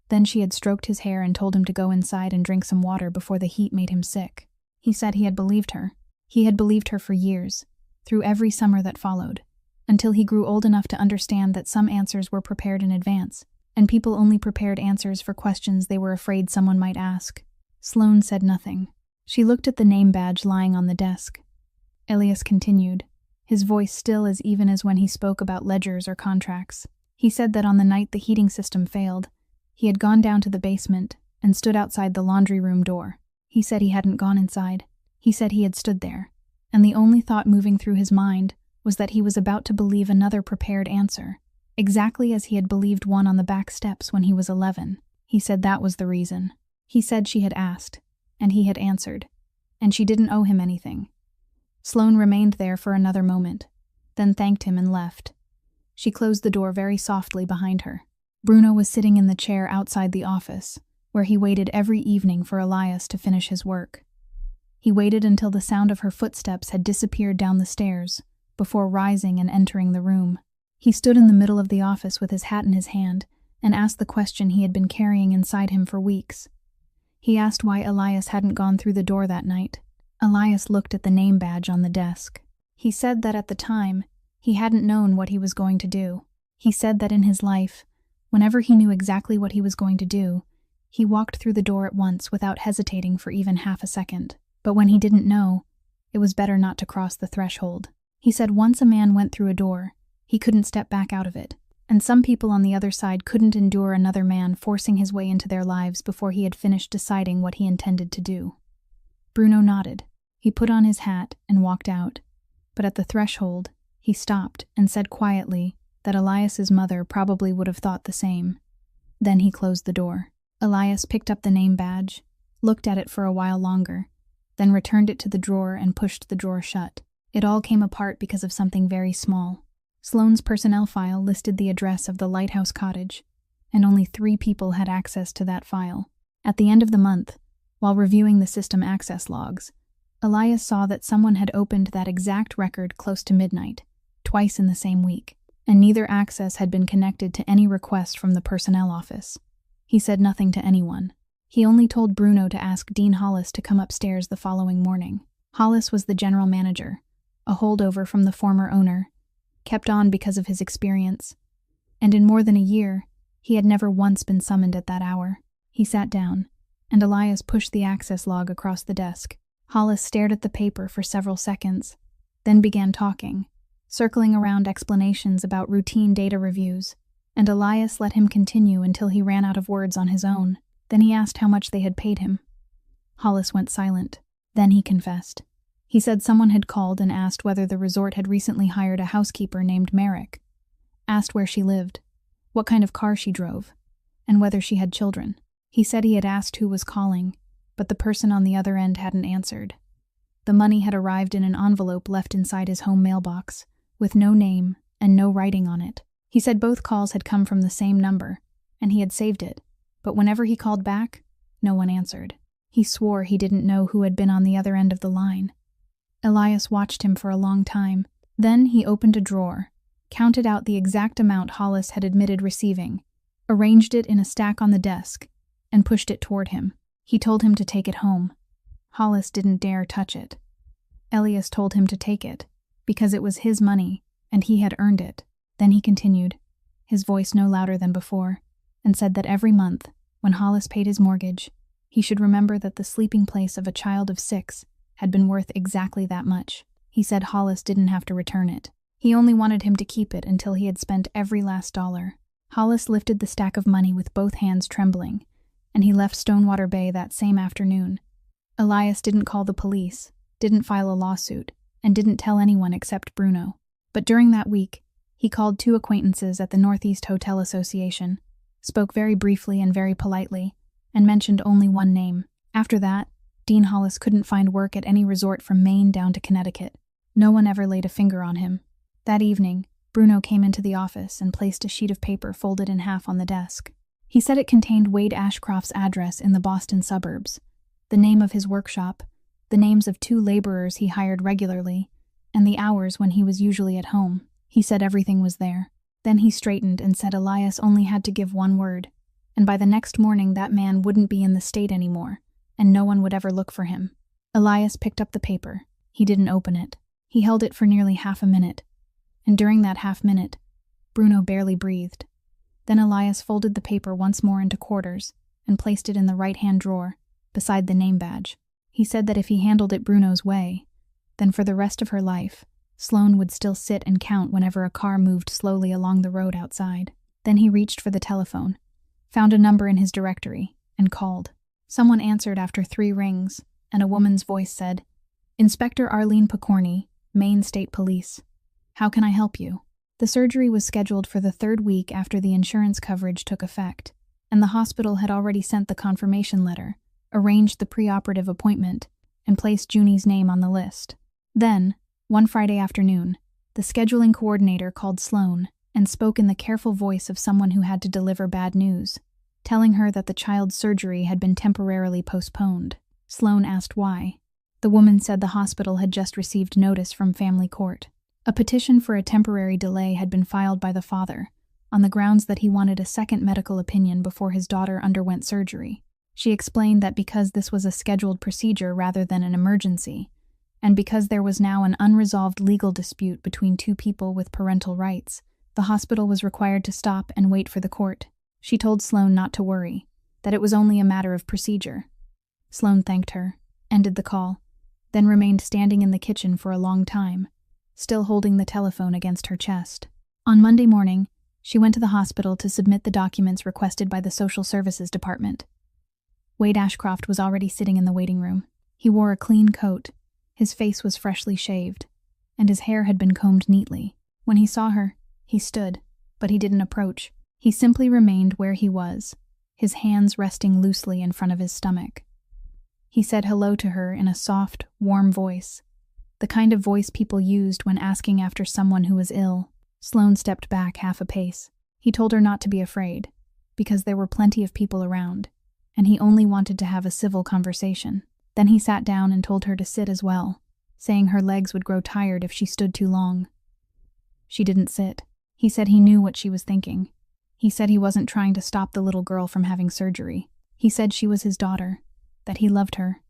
Then she had stroked his hair and told him to go inside and drink some water before the heat made him sick. He said he had believed her. He had believed her for years, through every summer that followed, until he grew old enough to understand that some answers were prepared in advance, and people only prepared answers for questions they were afraid someone might ask. Sloane said nothing. She looked at the name badge lying on the desk. Elias continued, his voice still as even as when he spoke about ledgers or contracts. He said that on the night the heating system failed, he had gone down to the basement and stood outside the laundry room door. He said he hadn't gone inside. He said he had stood there, and the only thought moving through his mind was that he was about to believe another prepared answer, exactly as he had believed one on the back steps when he was 11. He said that was the reason. He said she had asked, and he had answered, and she didn't owe him anything. Sloane remained there for another moment, then thanked him and left. She closed the door very softly behind her. Bruno was sitting in the chair outside the office, where he waited every evening for Elias to finish his work. He waited until the sound of her footsteps had disappeared down the stairs, before rising and entering the room. He stood in the middle of the office with his hat in his hand and asked the question he had been carrying inside him for weeks. He asked why Elias hadn't gone through the door that night. Elias looked at the name badge on the desk. He said that at the time, he hadn't known what he was going to do. He said that in his life, whenever he knew exactly what he was going to do, he walked through the door at once without hesitating for even half a second. But when he didn't know, it was better not to cross the threshold. He said once a man went through a door, he couldn't step back out of it, and some people on the other side couldn't endure another man forcing his way into their lives before he had finished deciding what he intended to do. Bruno nodded. He put on his hat and walked out, but at the threshold, he stopped and said quietly that Elias's mother probably would have thought the same. Then he closed the door. Elias picked up the name badge, looked at it for a while longer, then returned it to the drawer and pushed the drawer shut. It all came apart because of something very small. Sloane's personnel file listed the address of the Lighthouse Cottage, and only 3 people had access to that file. At the end of the month, while reviewing the system access logs, Elias saw that someone had opened that exact record close to midnight, twice in the same week, and neither access had been connected to any request from the personnel office. He said nothing to anyone. He only told Bruno to ask Dean Hollis to come upstairs the following morning. Hollis was the general manager, a holdover from the former owner, kept on because of his experience, and in more than a year, he had never once been summoned at that hour. He sat down, and Elias pushed the access log across the desk. Hollis stared at the paper for several seconds, then began talking, circling around explanations about routine data reviews, and Elias let him continue until he ran out of words on his own. Then he asked how much they had paid him. Hollis went silent. Then he confessed. He said someone had called and asked whether the resort had recently hired a housekeeper named Merrick, asked where she lived, what kind of car she drove, and whether she had children. He said he had asked who was calling, but the person on the other end hadn't answered. The money had arrived in an envelope left inside his home mailbox, with no name and no writing on it. He said both calls had come from the same number, and he had saved it, but whenever he called back, no one answered. He swore he didn't know who had been on the other end of the line. Elias watched him for a long time. Then he opened a drawer, counted out the exact amount Hollis had admitted receiving, arranged it in a stack on the desk, and pushed it toward him. He told him to take it home. Hollis didn't dare touch it. Elias told him to take it, because it was his money, and he had earned it. Then he continued, his voice no louder than before, and said that every month, when Hollis paid his mortgage, he should remember that the sleeping place of a child of 6 had been worth exactly that much. He said Hollis didn't have to return it. He only wanted him to keep it until he had spent every last dollar. Hollis lifted the stack of money with both hands trembling, and he left Stonewater Bay that same afternoon. Elias didn't call the police, didn't file a lawsuit, and didn't tell anyone except Bruno. But during that week, he called 2 acquaintances at the Northeast Hotel Association, spoke very briefly and very politely, and mentioned only one name. After that, Dean Hollis couldn't find work at any resort from Maine down to Connecticut. No one ever laid a finger on him. That evening, Bruno came into the office and placed a sheet of paper folded in half on the desk. He said it contained Wade Ashcroft's address in the Boston suburbs, the name of his workshop, the names of 2 laborers he hired regularly, and the hours when he was usually at home. He said everything was there. Then he straightened and said Elias only had to give one word, and by the next morning that man wouldn't be in the state anymore, and no one would ever look for him. Elias picked up the paper. He didn't open it. He held it for nearly half a minute, and during that half minute, Bruno barely breathed. Then Elias folded the paper once more into quarters and placed it in the right-hand drawer, beside the name badge. He said that if he handled it Bruno's way, then for the rest of her life, Sloane would still sit and count whenever a car moved slowly along the road outside. Then he reached for the telephone, found a number in his directory, and called. Someone answered after 3 rings, and a woman's voice said, "Inspector Arlene Picorni, Maine State Police. How can I help you?" The surgery was scheduled for the 3rd week after the insurance coverage took effect, and the hospital had already sent the confirmation letter, arranged the preoperative appointment, and placed Junie's name on the list. Then, one Friday afternoon, the scheduling coordinator called Sloane and spoke in the careful voice of someone who had to deliver bad news, telling her that the child's surgery had been temporarily postponed. Sloane asked why. The woman said the hospital had just received notice from family court. A petition for a temporary delay had been filed by the father, on the grounds that he wanted a second medical opinion before his daughter underwent surgery. She explained that because this was a scheduled procedure rather than an emergency, and because there was now an unresolved legal dispute between 2 people with parental rights, the hospital was required to stop and wait for the court. She told Sloane not to worry, that it was only a matter of procedure. Sloane thanked her, ended the call, then remained standing in the kitchen for a long time, still holding the telephone against her chest. On Monday morning, she went to the hospital to submit the documents requested by the Social Services Department. Wade Ashcroft was already sitting in the waiting room. He wore a clean coat, his face was freshly shaved, and his hair had been combed neatly. When he saw her, he stood, but he didn't approach. He simply remained where he was, his hands resting loosely in front of his stomach. He said hello to her in a soft, warm voice, the kind of voice people used when asking after someone who was ill. Sloane stepped back half a pace. He told her not to be afraid, because there were plenty of people around, and he only wanted to have a civil conversation. Then he sat down and told her to sit as well, saying her legs would grow tired if she stood too long. She didn't sit. He said he knew what she was thinking. He said he wasn't trying to stop the little girl from having surgery. He said she was his daughter, that he loved her,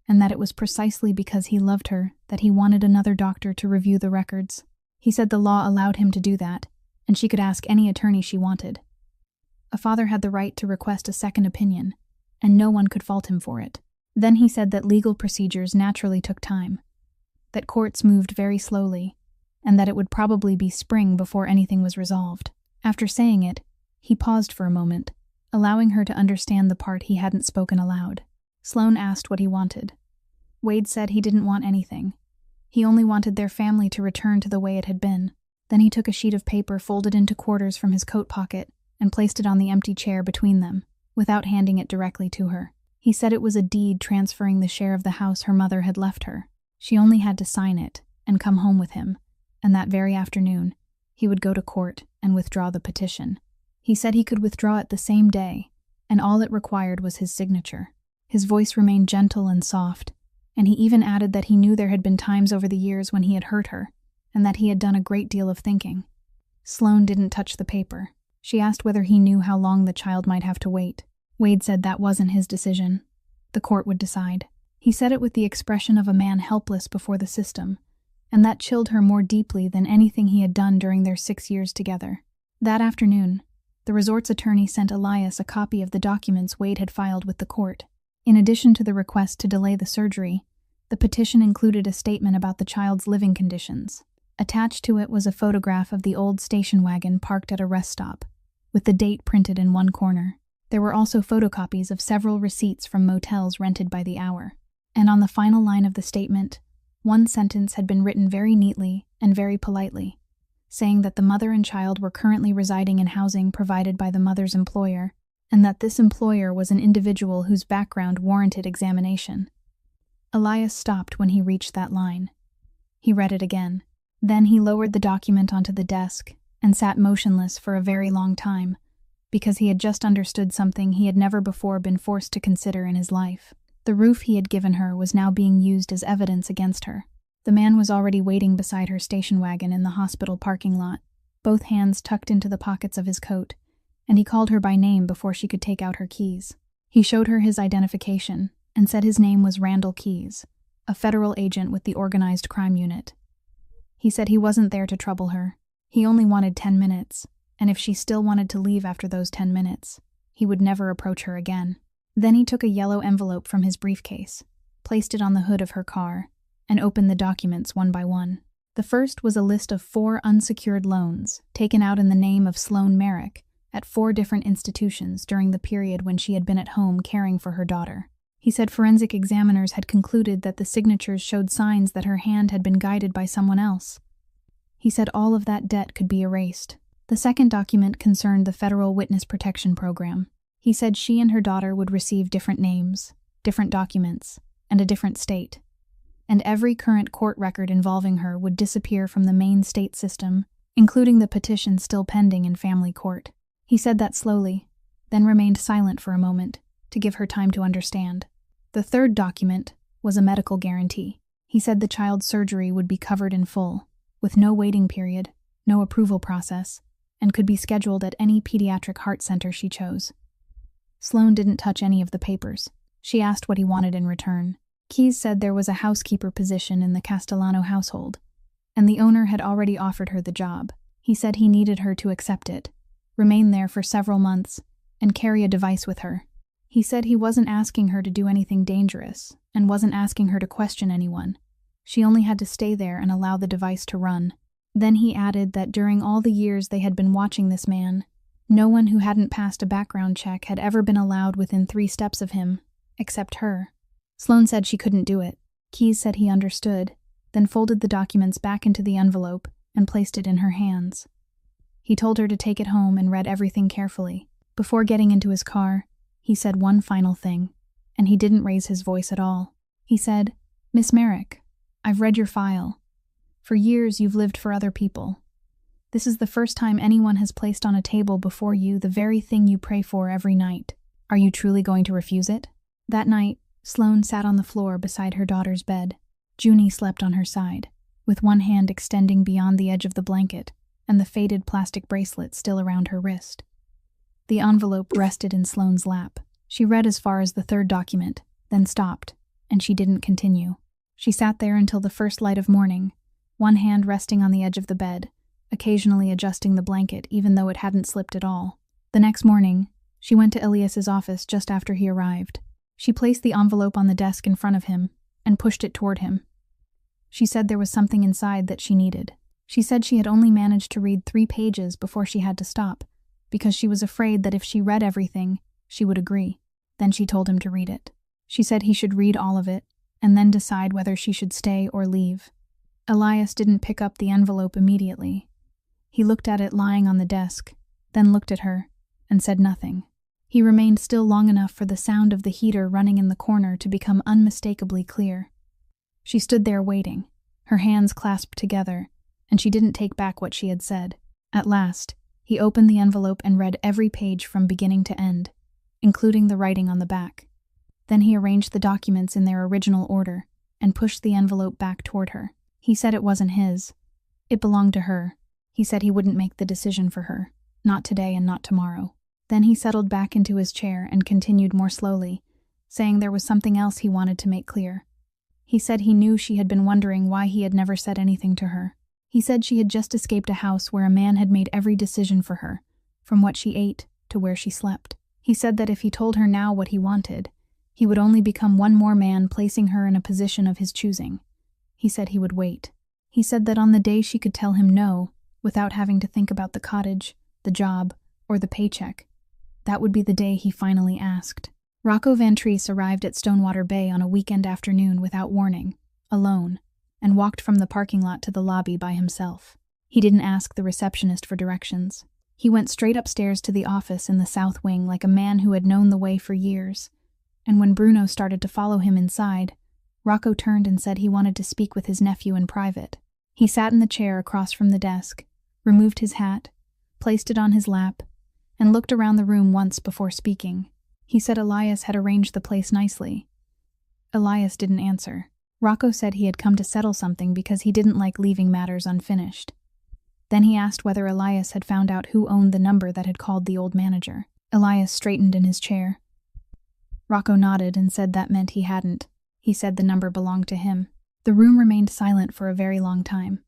and that it was precisely because he loved her that he wanted another doctor to review the records. He said the law allowed him to do that, and she could ask any attorney she wanted. A father had the right to request a second opinion, and no one could fault him for it. Then he said that legal procedures naturally took time, that courts moved very slowly, and that it would probably be spring before anything was resolved. After saying it, he paused for a moment, allowing her to understand the part he hadn't spoken aloud. Sloane asked what he wanted. Wade said he didn't want anything. He only wanted their family to return to the way it had been. Then he took a sheet of paper folded into quarters from his coat pocket and placed it on the empty chair between them, without handing it directly to her. He said it was a deed transferring the share of the house her mother had left her. She only had to sign it and come home with him, and that very afternoon, he would go to court and withdraw the petition. He said he could withdraw it the same day, and all it required was his signature. His voice remained gentle and soft, and he even added that he knew there had been times over the years when he had hurt her, and that he had done a great deal of thinking. Sloane didn't touch the paper. She asked whether he knew how long the child might have to wait. Wade said that wasn't his decision. The court would decide. He said it with the expression of a man helpless before the system, and that chilled her more deeply than anything he had done during their 6 years together. That afternoon, the resort's attorney sent Elias a copy of the documents Wade had filed with the court. In addition to the request to delay the surgery, the petition included a statement about the child's living conditions. Attached to it was a photograph of the old station wagon parked at a rest stop, with the date printed in one corner. There were also photocopies of several receipts from motels rented by the hour. And on the final line of the statement, one sentence had been written very neatly and very politely, saying that the mother and child were currently residing in housing provided by the mother's employer, and that this employer was an individual whose background warranted examination. Elias stopped when he reached that line. He read it again. Then he lowered the document onto the desk and sat motionless for a very long time, because he had just understood something he had never before been forced to consider in his life. The roof he had given her was now being used as evidence against her. The man was already waiting beside her station wagon in the hospital parking lot, both hands tucked into the pockets of his coat, and he called her by name before she could take out her keys. He showed her his identification and said his name was Randall Keyes, a federal agent with the Organized Crime Unit. He said he wasn't there to trouble her. He only wanted 10 minutes, and if she still wanted to leave after those 10 minutes, he would never approach her again. Then he took a yellow envelope from his briefcase, placed it on the hood of her car, and opened the documents one by one. The first was a list of 4 unsecured loans taken out in the name of Sloane Merrick at 4 different institutions during the period when she had been at home caring for her daughter. He said forensic examiners had concluded that the signatures showed signs that her hand had been guided by someone else. He said all of that debt could be erased. The second document concerned the Federal Witness Protection Program. He said she and her daughter would receive different names, different documents, and a different state. And every current court record involving her would disappear from the main state system, including the petition still pending in family court. He said that slowly, then remained silent for a moment, to give her time to understand. The third document was a medical guarantee. He said the child's surgery would be covered in full, with no waiting period, no approval process, and could be scheduled at any pediatric heart center she chose. Sloane didn't touch any of the papers. She asked what he wanted in return. Keyes said there was a housekeeper position in the Castellano household, and the owner had already offered her the job. He said he needed her to accept it, remain there for several months, and carry a device with her. He said he wasn't asking her to do anything dangerous, and wasn't asking her to question anyone. She only had to stay there and allow the device to run. Then he added that during all the years they had been watching this man, no one who hadn't passed a background check had ever been allowed within 3 steps of him, except her. Sloane said she couldn't do it. Keyes said he understood, then folded the documents back into the envelope and placed it in her hands. He told her to take it home and read everything carefully. Before getting into his car, he said one final thing, and he didn't raise his voice at all. He said, "Miss Merrick, I've read your file. For years you've lived for other people. This is the first time anyone has placed on a table before you the very thing you pray for every night. Are you truly going to refuse it?" That night, Sloane sat on the floor beside her daughter's bed. Junie slept on her side, with one hand extending beyond the edge of the blanket and the faded plastic bracelet still around her wrist. The envelope rested in Sloane's lap. She read as far as the third document, then stopped, and she didn't continue. She sat there until the first light of morning, one hand resting on the edge of the bed, occasionally adjusting the blanket even though it hadn't slipped at all. The next morning, she went to Elias's office just after he arrived. She placed the envelope on the desk in front of him and pushed it toward him. She said there was something inside that she needed. She said she had only managed to read 3 pages before she had to stop, because she was afraid that if she read everything, she would agree. Then she told him to read it. She said he should read all of it, and then decide whether she should stay or leave. Elias didn't pick up the envelope immediately. He looked at it lying on the desk, then looked at her, and said nothing. He remained still long enough for the sound of the heater running in the corner to become unmistakably clear. She stood there waiting, her hands clasped together, and she didn't take back what she had said. At last, he opened the envelope and read every page from beginning to end, including the writing on the back. Then he arranged the documents in their original order and pushed the envelope back toward her. He said it wasn't his. It belonged to her. He said he wouldn't make the decision for her, not today and not tomorrow. Then he settled back into his chair and continued more slowly, saying there was something else he wanted to make clear. He said he knew she had been wondering why he had never said anything to her. He said she had just escaped a house where a man had made every decision for her, from what she ate to where she slept. He said that if he told her now what he wanted, he would only become one more man placing her in a position of his choosing. He said he would wait. He said that on the day she could tell him no, without having to think about the cottage, the job, or the paycheck, that would be the day he finally asked. Rocco Van Treese arrived at Stonewater Bay on a weekend afternoon without warning, alone, and walked from the parking lot to the lobby by himself. He didn't ask the receptionist for directions. He went straight upstairs to the office in the south wing like a man who had known the way for years, and when Bruno started to follow him inside, Rocco turned and said he wanted to speak with his nephew in private. He sat in the chair across from the desk, removed his hat, placed it on his lap, and looked around the room once before speaking. He said Elias had arranged the place nicely. Elias didn't answer. Rocco said he had come to settle something because he didn't like leaving matters unfinished. Then he asked whether Elias had found out who owned the number that had called the old manager. Elias straightened in his chair. Rocco nodded and said that meant he hadn't. He said the number belonged to him. The room remained silent for a very long time.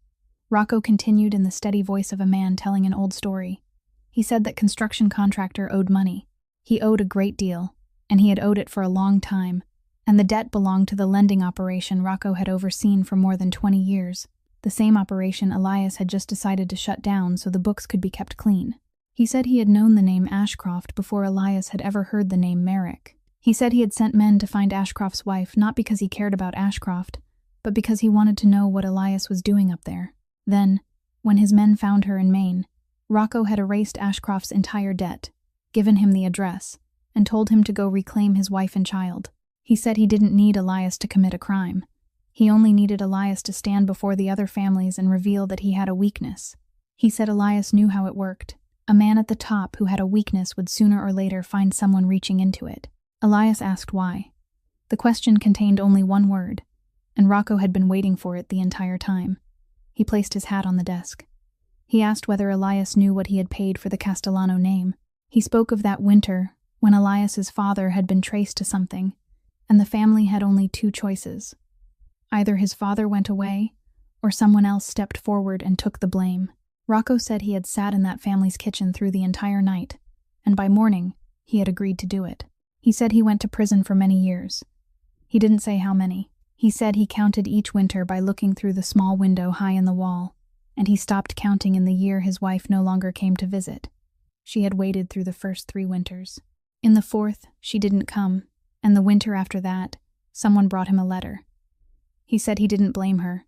Rocco continued in the steady voice of a man telling an old story. He said that construction contractor owed money. He owed a great deal, and he had owed it for a long time, and the debt belonged to the lending operation Rocco had overseen for more than 20 years, the same operation Elias had just decided to shut down so the books could be kept clean. He said he had known the name Ashcroft before Elias had ever heard the name Merrick. He said he had sent men to find Ashcroft's wife not because he cared about Ashcroft, but because he wanted to know what Elias was doing up there. Then, when his men found her in Maine, Rocco had erased Ashcroft's entire debt, given him the address, and told him to go reclaim his wife and child. He said he didn't need Elias to commit a crime. He only needed Elias to stand before the other families and reveal that he had a weakness. He said Elias knew how it worked. A man at the top who had a weakness would sooner or later find someone reaching into it. Elias asked why. The question contained only one word, and Rocco had been waiting for it the entire time. He placed his hat on the desk. He asked whether Elias knew what he had paid for the Castellano name. He spoke of that winter when Elias's father had been traced to something, and the family had only two choices. Either his father went away, or someone else stepped forward and took the blame. Rocco said he had sat in that family's kitchen through the entire night, and by morning, he had agreed to do it. He said he went to prison for many years. He didn't say how many. He said he counted each winter by looking through the small window high in the wall, and he stopped counting in the year his wife no longer came to visit. She had waited through the first 3 winters. In the 4th, she didn't come, and the winter after that, someone brought him a letter. He said he didn't blame her.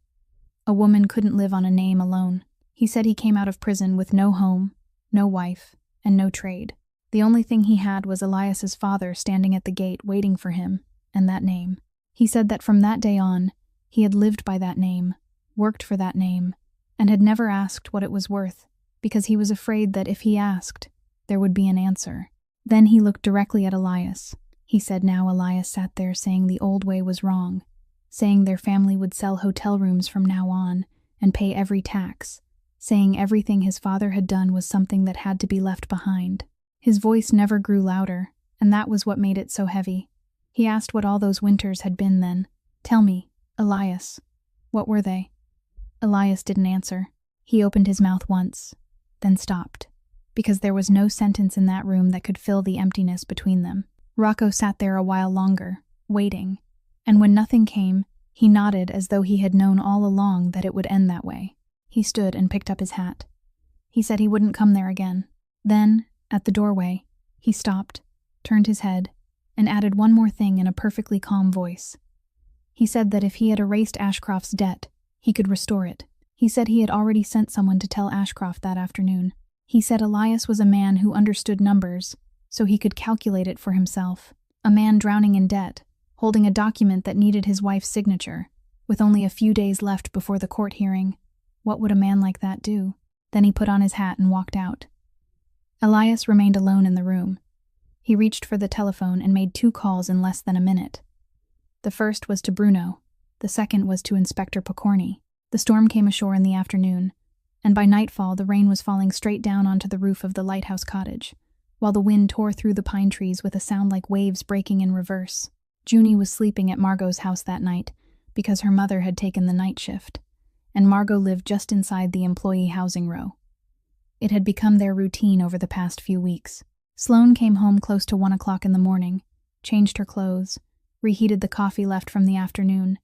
A woman couldn't live on a name alone. He said he came out of prison with no home, no wife, and no trade. The only thing he had was Elias's father standing at the gate waiting for him, and that name. He said that from that day on, he had lived by that name, worked for that name, and had never asked what it was worth, because he was afraid that if he asked, there would be an answer. Then he looked directly at Elias. He said now Elias sat there saying the old way was wrong, saying their family would sell hotel rooms from now on and pay every tax, saying everything his father had done was something that had to be left behind. His voice never grew louder, and that was what made it so heavy. He asked what all those winters had been then. Tell me, Elias, what were they? Elias didn't answer. He opened his mouth once, then stopped, because there was no sentence in that room that could fill the emptiness between them. Rocco sat there a while longer, waiting, and when nothing came, he nodded as though he had known all along that it would end that way. He stood and picked up his hat. He said he wouldn't come there again. Then, at the doorway, he stopped, turned his head, and added one more thing in a perfectly calm voice. He said that if he had erased Ashcroft's debt, he could restore it. He said he had already sent someone to tell Ashcroft that afternoon. He said Elias was a man who understood numbers, so he could calculate it for himself. A man drowning in debt, holding a document that needed his wife's signature, with only a few days left before the court hearing. What would a man like that do? Then he put on his hat and walked out. Elias remained alone in the room. He reached for the telephone and made 2 calls in less than a minute. The first was to Bruno. The second was to Inspector Pocorni. The storm came ashore in the afternoon, and by nightfall the rain was falling straight down onto the roof of the lighthouse cottage, while the wind tore through the pine trees with a sound like waves breaking in reverse. Junie was sleeping at Margot's house that night because her mother had taken the night shift, and Margot lived just inside the employee housing row. It had become their routine over the past few weeks. Sloane came home close to 1 o'clock in the morning, changed her clothes, reheated the coffee left from the afternoon,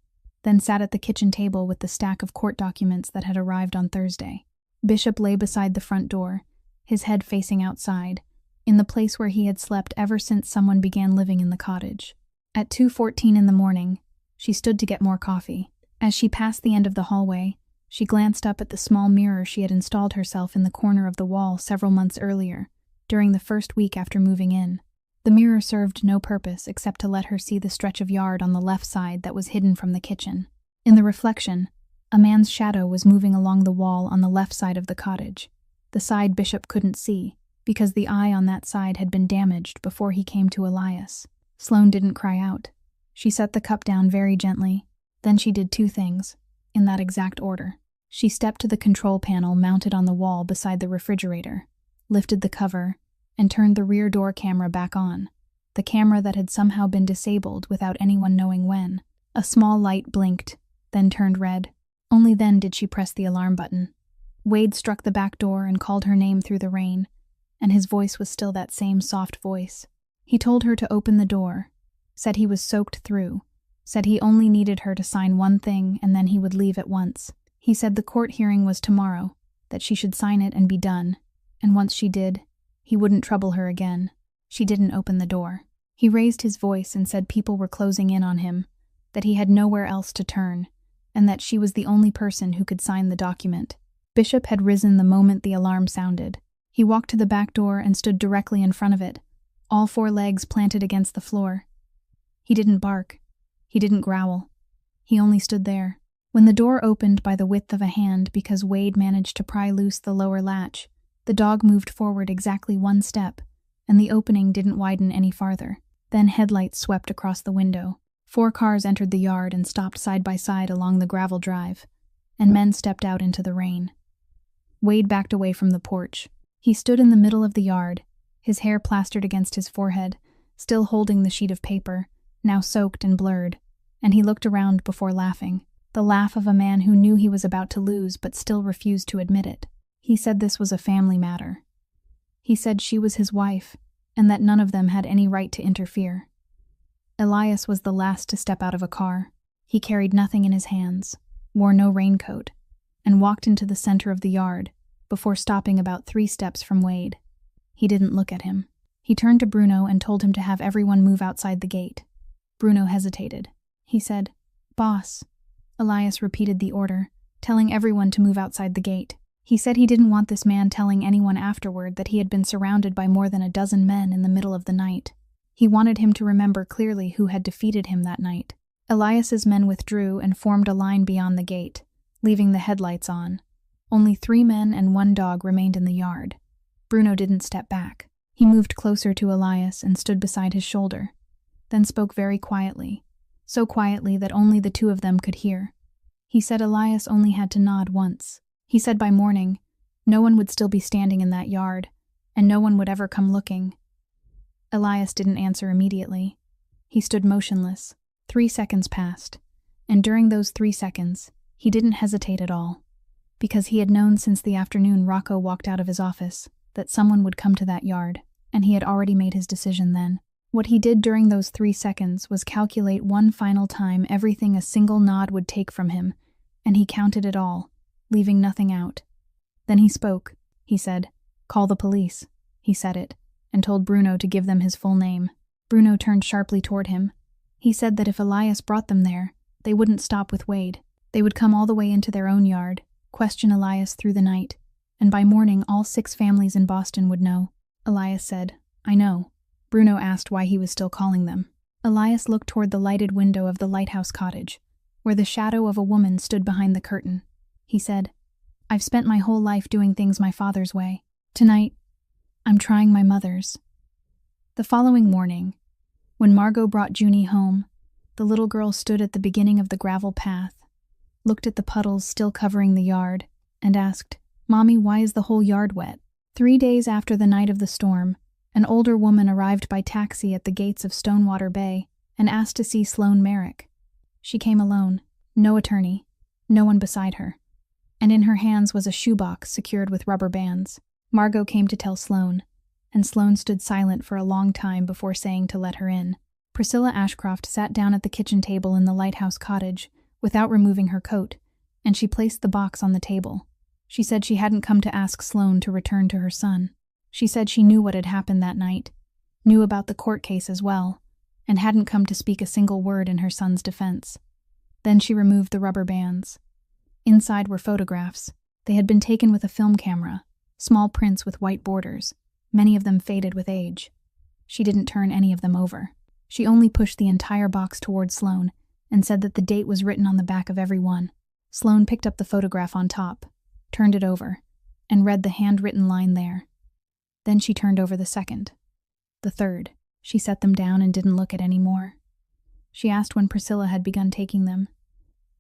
then sat at the kitchen table with the stack of court documents that had arrived on Thursday. Bishop lay beside the front door, his head facing outside, in the place where he had slept ever since someone began living in the cottage. At 2:14 in the morning, she stood to get more coffee. As she passed the end of the hallway, she glanced up at the small mirror she had installed herself in the corner of the wall several months earlier, during the first week after moving in. The mirror served no purpose except to let her see the stretch of yard on the left side that was hidden from the kitchen. In the reflection, a man's shadow was moving along the wall on the left side of the cottage, the side Bishop couldn't see, because the eye on that side had been damaged before he came to Elias. Sloane didn't cry out. She set the cup down very gently, Then she did two things, in that exact order. She stepped to the control panel mounted on the wall beside the refrigerator, lifted the cover, and turned the rear door camera back on, the camera that had somehow been disabled without anyone knowing when. A small light blinked, then turned red. Only then did she press the alarm button. Wade struck the back door and called her name through the rain, and his voice was still that same soft voice. He told her to open the door, said he was soaked through, said he only needed her to sign one thing and then he would leave at once. He said the court hearing was tomorrow, that she should sign it and be done, and once she did, he wouldn't trouble her again. She didn't open the door. He raised his voice and said people were closing in on him, that he had nowhere else to turn, and that she was the only person who could sign the document. Bishop had risen the moment the alarm sounded. He walked to the back door and stood directly in front of it, all four legs planted against the floor. He didn't bark. He didn't growl. He only stood there. When the door opened by the width of a hand because Wade managed to pry loose the lower latch, the dog moved forward exactly one step, and the opening didn't widen any farther. Then headlights swept across the window. 4 cars entered the yard and stopped side by side along the gravel drive, and men stepped out into the rain. Wade backed away from the porch. He stood in the middle of the yard, his hair plastered against his forehead, still holding the sheet of paper, now soaked and blurred, and he looked around before laughing, the laugh of a man who knew he was about to lose but still refused to admit it. He said this was a family matter. He said she was his wife, and that none of them had any right to interfere. Elias was the last to step out of a car. He carried nothing in his hands, wore no raincoat, and walked into the center of the yard before stopping about 3 steps from Wade. He didn't look at him. He turned to Bruno and told him to have everyone move outside the gate. Bruno hesitated. He said, "Boss." Elias repeated the order, telling everyone to move outside the gate. He said he didn't want this man telling anyone afterward that he had been surrounded by more than a dozen men in the middle of the night. He wanted him to remember clearly who had defeated him that night. Elias's men withdrew and formed a line beyond the gate, leaving the headlights on. Only 3 men and 1 dog remained in the yard. Bruno didn't step back. He moved closer to Elias and stood beside his shoulder, then spoke very quietly, so quietly that only the 2 of them could hear. He said Elias only had to nod once. He said by morning, no one would still be standing in that yard, and no one would ever come looking. Elias didn't answer immediately. He stood motionless. 3 seconds passed, and during those 3 seconds, he didn't hesitate at all, because he had known since the afternoon Rocco walked out of his office that someone would come to that yard, and he had already made his decision then. What he did during those 3 seconds was calculate one final time everything a single nod would take from him, and he counted it all, leaving nothing out. Then he spoke. He said, "Call the police." He said it, and told Bruno to give them his full name. Bruno turned sharply toward him. He said that if Elias brought them there, they wouldn't stop with Wade. They would come all the way into their own yard, question Elias through the night, and by morning all 6 families in Boston would know. Elias said, "I know." Bruno asked why he was still calling them. Elias looked toward the lighted window of the lighthouse cottage, where the shadow of a woman stood behind the curtain. He said, "I've spent my whole life doing things my father's way. Tonight, I'm trying my mother's." The following morning, when Margot brought Junie home, the little girl stood at the beginning of the gravel path, looked at the puddles still covering the yard, and asked, "Mommy, why is the whole yard wet?" 3 days after the night of the storm, an older woman arrived by taxi at the gates of Stonewater Bay and asked to see Sloane Merrick. She came alone, no attorney, no one beside her, and in her hands was a shoebox secured with rubber bands. Margot came to tell Sloane, and Sloane stood silent for a long time before saying to let her in. Priscilla Ashcroft sat down at the kitchen table in the lighthouse cottage without removing her coat, and she placed the box on the table. She said she hadn't come to ask Sloane to return to her son. She said she knew what had happened that night, knew about the court case as well, and hadn't come to speak a single word in her son's defense. Then she removed the rubber bands. Inside were photographs. They had been taken with a film camera, small prints with white borders, many of them faded with age. She didn't turn any of them over. She only pushed the entire box toward Sloane and said that the date was written on the back of every one. Sloane picked up the photograph on top, turned it over, and read the handwritten line there. Then she turned over the second, the third. She set them down and didn't look at any more. She asked when Priscilla had begun taking them.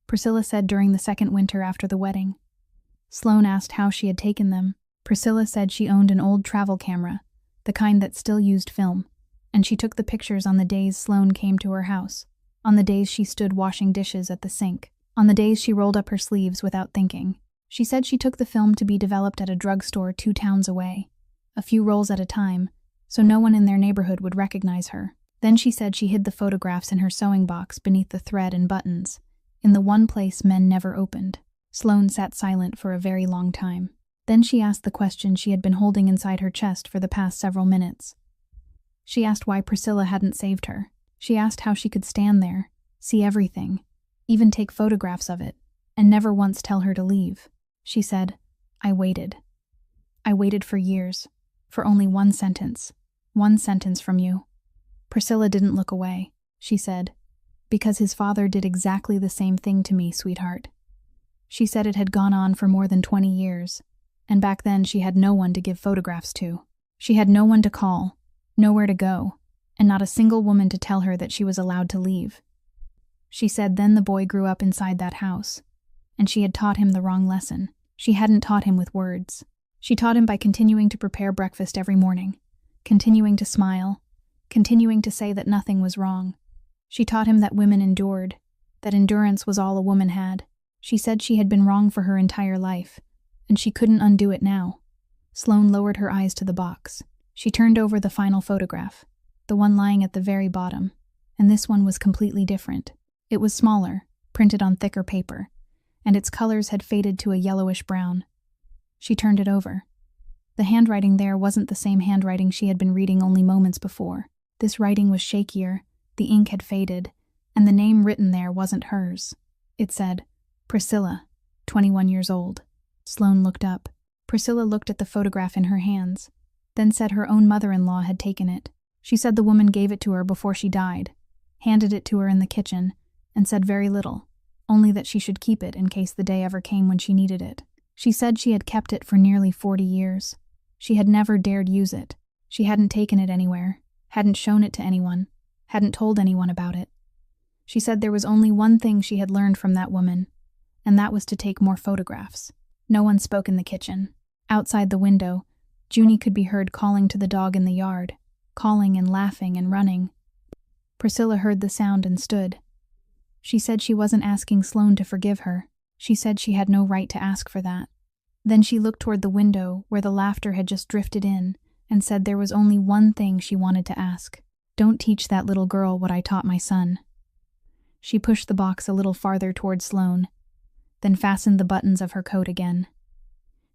Priscilla said during the second winter after the wedding. Sloane asked how she had taken them. Priscilla said she owned an old travel camera, the kind that still used film, and she took the pictures on the days Sloane came to her house, on the days she stood washing dishes at the sink, on the days she rolled up her sleeves without thinking. She said she took the film to be developed at a drugstore 2 towns away, a few rolls at a time, so no one in their neighborhood would recognize her. Then she said she hid the photographs in her sewing box beneath the thread and buttons, in the one place men never opened. Sloane sat silent for a very long time. Then she asked the question she had been holding inside her chest for the past several minutes. She asked why Priscilla hadn't saved her. She asked how she could stand there, see everything, even take photographs of it, and never once tell her to leave. She said, I waited. I waited for years, for only one sentence from you. Priscilla didn't look away. She said, because his father did exactly the same thing to me, sweetheart. She said it had gone on for more than 20 years, and back then she had no one to give photographs to. She had no one to call, nowhere to go, and not a single woman to tell her that she was allowed to leave. She said then the boy grew up inside that house, and she had taught him the wrong lesson. She hadn't taught him with words. She taught him by continuing to prepare breakfast every morning, continuing to smile, continuing to say that nothing was wrong. She taught him that women endured, that endurance was all a woman had. She said she had been wrong for her entire life, and she couldn't undo it now. Sloane lowered her eyes to the box. She turned over the final photograph, the one lying at the very bottom, and this one was completely different. It was smaller, printed on thicker paper, and its colors had faded to a yellowish brown. She turned it over. The handwriting there wasn't the same handwriting she had been reading only moments before. This writing was shakier, the ink had faded, and the name written there wasn't hers. It said, Priscilla, 21 years old. Sloane looked up. Priscilla looked at the photograph in her hands, then said her own mother-in-law had taken it. She said the woman gave it to her before she died, handed it to her in the kitchen, and said very little, only that she should keep it in case the day ever came when she needed it. She said she had kept it for nearly 40 years. She had never dared use it. She hadn't taken it anywhere, hadn't shown it to anyone, hadn't told anyone about it. She said there was only one thing she had learned from that woman, and that was to take more photographs. No one spoke in the kitchen. Outside the window, Junie could be heard calling to the dog in the yard, calling and laughing and running. Priscilla heard the sound and stood. She said she wasn't asking Sloane to forgive her. She said she had no right to ask for that. Then she looked toward the window where the laughter had just drifted in and said there was only one thing she wanted to ask. Don't teach that little girl what I taught my son. She pushed the box a little farther toward Sloane, then fastened the buttons of her coat again.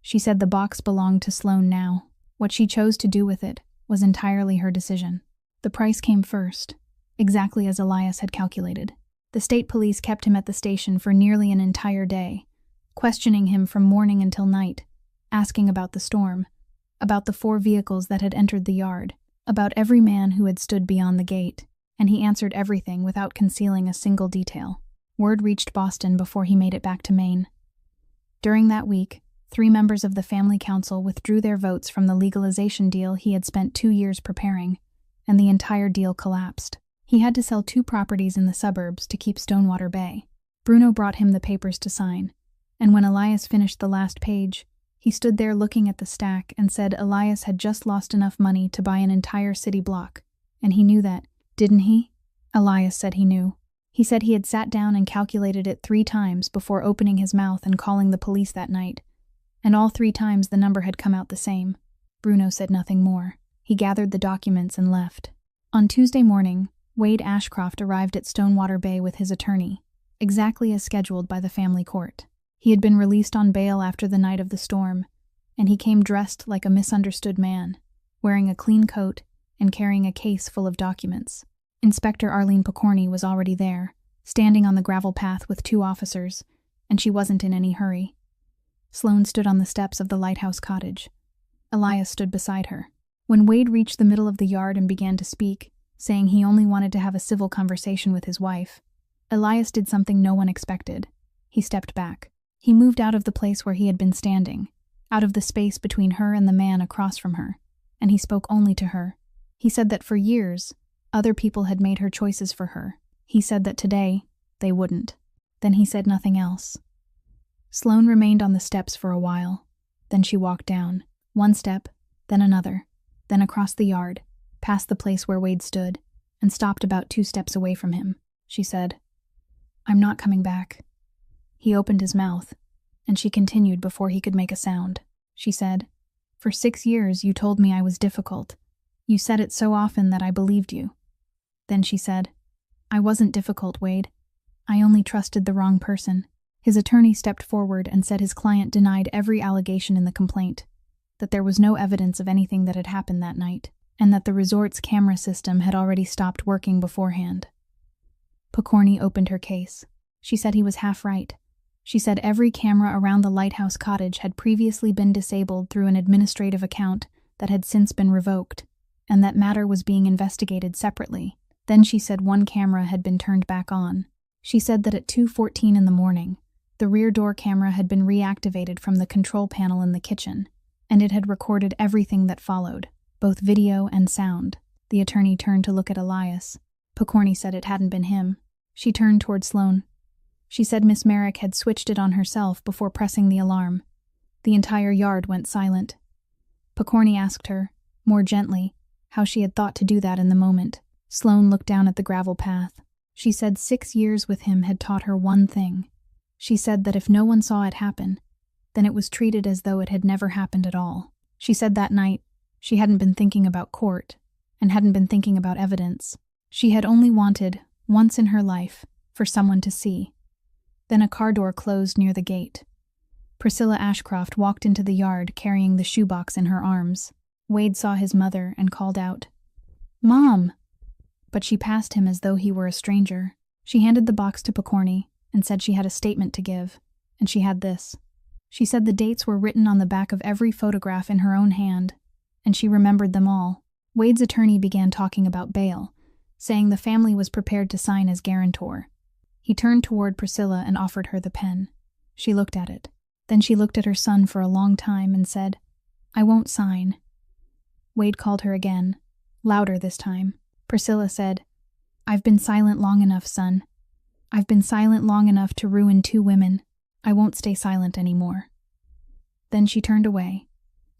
She said the box belonged to Sloane now. What she chose to do with it was entirely her decision. The price came first, exactly as Elias had calculated. The state police kept him at the station for nearly an entire day, questioning him from morning until night, asking about the storm, about the 4 vehicles that had entered the yard, about every man who had stood beyond the gate, and he answered everything without concealing a single detail. Word reached Boston before he made it back to Maine. During that week, 3 members of the family council withdrew their votes from the legalization deal he had spent 2 years preparing, and the entire deal collapsed. He had to sell 2 properties in the suburbs to keep Stonewater Bay. Bruno brought him the papers to sign, and when Elias finished the last page, he stood there looking at the stack and said Elias had just lost enough money to buy an entire city block, and he knew that, didn't he? Elias said he knew. He said he had sat down and calculated it 3 times before opening his mouth and calling the police that night, and all 3 times the number had come out the same. Bruno said nothing more. He gathered the documents and left. On Tuesday morning, Wade Ashcroft arrived at Stonewater Bay with his attorney, exactly as scheduled by the family court. He had been released on bail after the night of the storm, and he came dressed like a misunderstood man, wearing a clean coat and carrying a case full of documents. Inspector Arlene Picorni was already there, standing on the gravel path with 2 officers, and she wasn't in any hurry. Sloane stood on the steps of the lighthouse cottage. Elias stood beside her. When Wade reached the middle of the yard and began to speak, saying he only wanted to have a civil conversation with his wife, Elias did something no one expected. He stepped back. He moved out of the place where he had been standing, out of the space between her and the man across from her, and he spoke only to her. He said that for years, other people had made her choices for her. He said that today, they wouldn't. Then he said nothing else. Sloane remained on the steps for a while. Then she walked down. One step, then another, then across the yard, past the place where Wade stood, and stopped about 2 steps away from him. She said, "I'm not coming back." He opened his mouth, and she continued before he could make a sound. She said, "For 6 years you told me I was difficult. You said it so often that I believed you." Then she said, "I wasn't difficult, Wade. I only trusted the wrong person." His attorney stepped forward and said his client denied every allegation in the complaint, that there was no evidence of anything that had happened that night, and that the resort's camera system had already stopped working beforehand. Pokorny opened her case. She said he was half right. She said every camera around the lighthouse cottage had previously been disabled through an administrative account that had since been revoked, and that matter was being investigated separately. Then she said one camera had been turned back on. She said that at 2:14 in the morning, the rear door camera had been reactivated from the control panel in the kitchen, and it had recorded everything that followed, both video and sound. The attorney turned to look at Elias. Pokorny said it hadn't been him. She turned toward Sloane. She said Miss Merrick had switched it on herself before pressing the alarm. The entire yard went silent. Pokorny asked her, more gently, how she had thought to do that in the moment. Sloane looked down at the gravel path. She said 6 years with him had taught her one thing. She said that if no one saw it happen, then it was treated as though it had never happened at all. She said that night she hadn't been thinking about court and hadn't been thinking about evidence. She had only wanted, once in her life, for someone to see. Then a car door closed near the gate. Priscilla Ashcroft walked into the yard carrying the shoebox in her arms. Wade saw his mother and called out, "Mom!" But she passed him as though he were a stranger. She handed the box to Pokorny and said she had a statement to give, and she had this. She said the dates were written on the back of every photograph in her own hand, and she remembered them all. Wade's attorney began talking about bail, saying the family was prepared to sign as guarantor. He turned toward Priscilla and offered her the pen. She looked at it. Then she looked at her son for a long time and said, "I won't sign." Wade called her again, louder this time. Priscilla said, "I've been silent long enough, son. I've been silent long enough to ruin 2 women. I won't stay silent anymore." Then she turned away,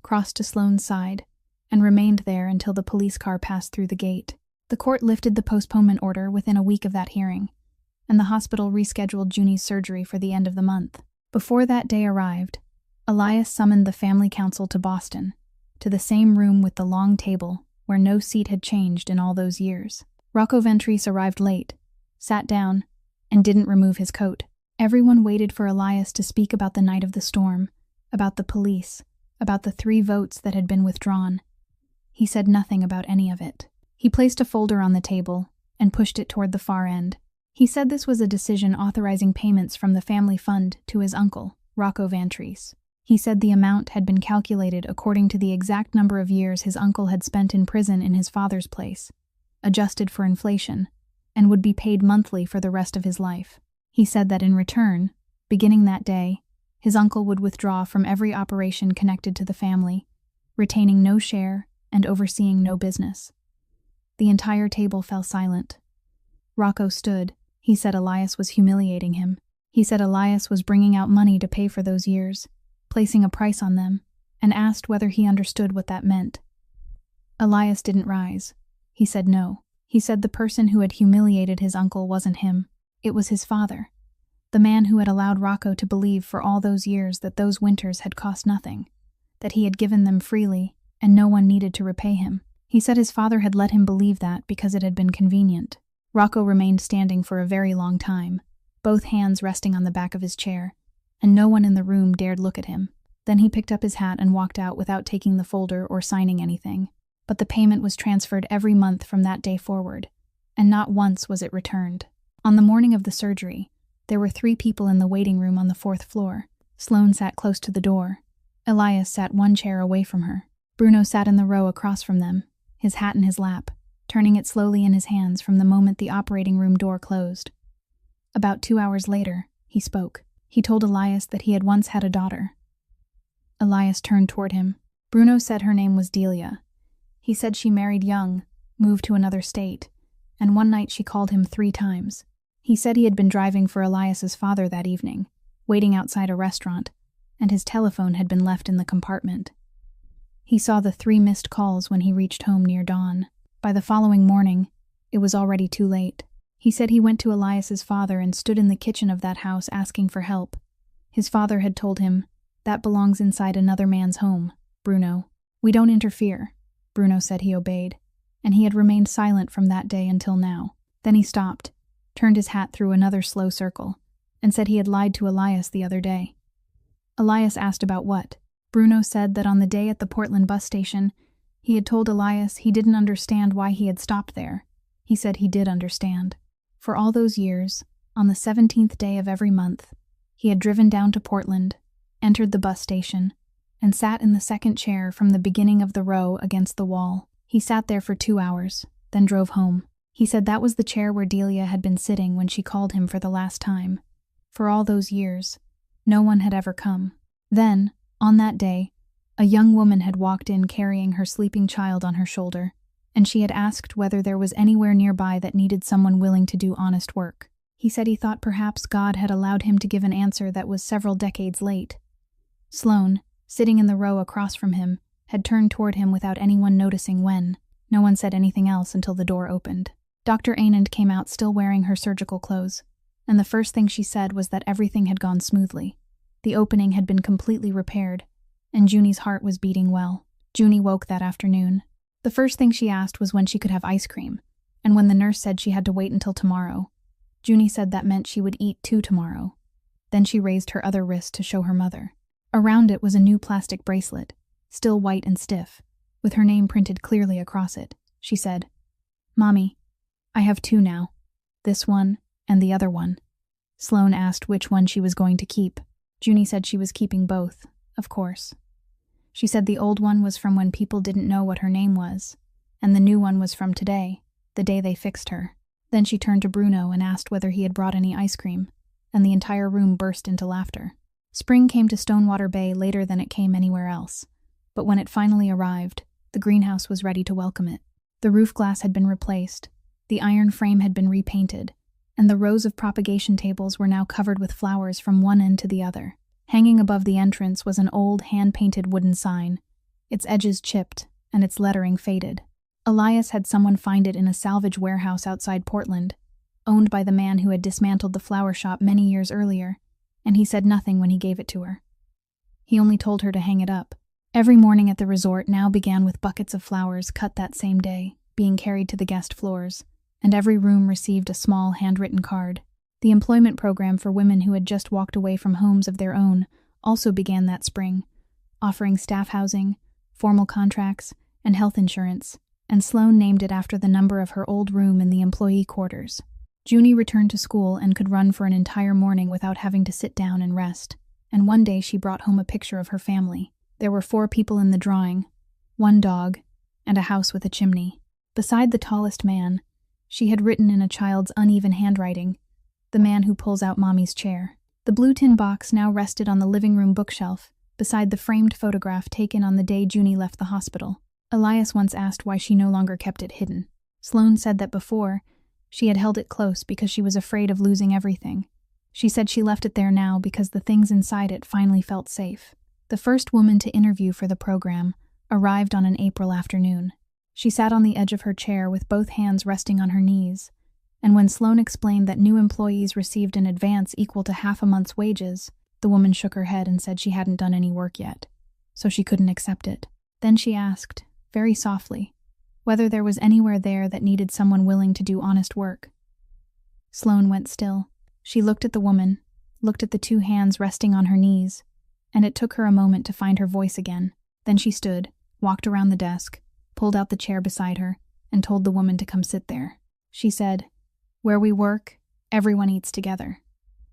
crossed to Sloane's side, and remained there until the police car passed through the gate. The court lifted the postponement order within a week of that hearing, and the hospital rescheduled Junie's surgery for the end of the month. Before that day arrived, Elias summoned the family council to Boston, to the same room with the long table where no seat had changed in all those years. Rocco Ventris arrived late, sat down, and didn't remove his coat. Everyone waited for Elias to speak about the night of the storm, about the police, about the 3 votes that had been withdrawn. He said nothing about any of it. He placed a folder on the table and pushed it toward the far end. He said this was a decision authorizing payments from the family fund to his uncle, Rocco Ventris. He said the amount had been calculated according to the exact number of years his uncle had spent in prison in his father's place, adjusted for inflation, and would be paid monthly for the rest of his life. He said that in return, beginning that day, his uncle would withdraw from every operation connected to the family, retaining no share and overseeing no business. The entire table fell silent. Rocco stood. He said Elias was humiliating him. He said Elias was bringing out money to pay for those years, placing a price on them, and asked whether he understood what that meant. Elias didn't rise. He said no. He said the person who had humiliated his uncle wasn't him. It was his father, the man who had allowed Rocco to believe for all those years that those winters had cost nothing, that he had given them freely and no one needed to repay him. He said his father had let him believe that because it had been convenient. Rocco remained standing for a very long time, both hands resting on the back of his chair, and no one in the room dared look at him. Then he picked up his hat and walked out without taking the folder or signing anything. But the payment was transferred every month from that day forward, and not once was it returned. On the morning of the surgery, there were 3 people in the waiting room on the 4th floor. Sloane sat close to the door. Elias sat 1 chair away from her. Bruno sat in the row across from them, his hat in his lap, turning it slowly in his hands from the moment the operating room door closed. About 2 hours later, he spoke. He told Elias that he had once had a daughter. Elias turned toward him. Bruno said her name was Delia. He said she married young, moved to another state, and one night she called him 3 times. He said he had been driving for Elias's father that evening, waiting outside a restaurant, and his telephone had been left in the compartment. He saw the 3 missed calls when he reached home near dawn. By the following morning, it was already too late. He said he went to Elias's father and stood in the kitchen of that house asking for help. His father had told him, "That belongs inside another man's home, Bruno. We don't interfere." Bruno said he obeyed, and he had remained silent from that day until now. Then he stopped, turned his hat through another slow circle, and said he had lied to Elias the other day. Elias asked about what. Bruno said that on the day at the Portland bus station, he had told Elias he didn't understand why he had stopped there. He said he did understand. For all those years, on the 17th day of every month, he had driven down to Portland, entered the bus station, and sat in the second chair from the beginning of the row against the wall. He sat there for 2 hours, then drove home. He said that was the chair where Delia had been sitting when she called him for the last time. For all those years, no one had ever come. Then, on that day, a young woman had walked in carrying her sleeping child on her shoulder, and she had asked whether there was anywhere nearby that needed someone willing to do honest work. He said he thought perhaps God had allowed him to give an answer that was several decades late. Sloane, sitting in the row across from him, had turned toward him without anyone noticing when. No one said anything else until the door opened. Dr. Anand came out still wearing her surgical clothes, and the first thing she said was that everything had gone smoothly. The opening had been completely repaired, and Junie's heart was beating well. Junie woke that afternoon. The first thing she asked was when she could have ice cream, and when the nurse said she had to wait until tomorrow, Junie said that meant she would eat 2 tomorrow. Then she raised her other wrist to show her mother. Around it was a new plastic bracelet, still white and stiff, with her name printed clearly across it. She said, "Mommy, I have 2 now. This one and the other one." Sloane asked which one she was going to keep. Junie said she was keeping both, of course. She said the old one was from when people didn't know what her name was, and the new one was from today, the day they fixed her. Then she turned to Bruno and asked whether he had brought any ice cream, and the entire room burst into laughter. Spring came to Stonewater Bay later than it came anywhere else, but when it finally arrived, the greenhouse was ready to welcome it. The roof glass had been replaced, the iron frame had been repainted, and the rows of propagation tables were now covered with flowers from one end to the other. Hanging above the entrance was an old hand-painted wooden sign, its edges chipped and its lettering faded. Elias had someone find it in a salvage warehouse outside Portland, owned by the man who had dismantled the flower shop many years earlier, and he said nothing when he gave it to her. He only told her to hang it up. Every morning at the resort now began with buckets of flowers cut that same day, being carried to the guest floors, and every room received a small handwritten card. The employment program for women who had just walked away from homes of their own also began that spring, offering staff housing, formal contracts, and health insurance, and Sloane named it after the number of her old room in the employee quarters. Junie returned to school and could run for an entire morning without having to sit down and rest, and one day she brought home a picture of her family. There were 4 people in the drawing, 1 dog, and a house with a chimney. Beside the tallest man, she had written in a child's uneven handwriting, "The man who pulls out Mommy's chair." The blue tin box now rested on the living room bookshelf, beside the framed photograph taken on the day Junie left the hospital. Elias once asked why she no longer kept it hidden. Sloane said that before, she had held it close because she was afraid of losing everything. She said she left it there now because the things inside it finally felt safe. The first woman to interview for the program arrived on an April afternoon. She sat on the edge of her chair with both hands resting on her knees, and when Sloane explained that new employees received an advance equal to half a month's wages, the woman shook her head and said she hadn't done any work yet, so she couldn't accept it. Then she asked, very softly, whether there was anywhere there that needed someone willing to do honest work. Sloane went still. She looked at the woman, looked at the 2 hands resting on her knees, and it took her a moment to find her voice again. Then she stood, walked around the desk, pulled out the chair beside her, and told the woman to come sit there. She said, "Where we work, everyone eats together."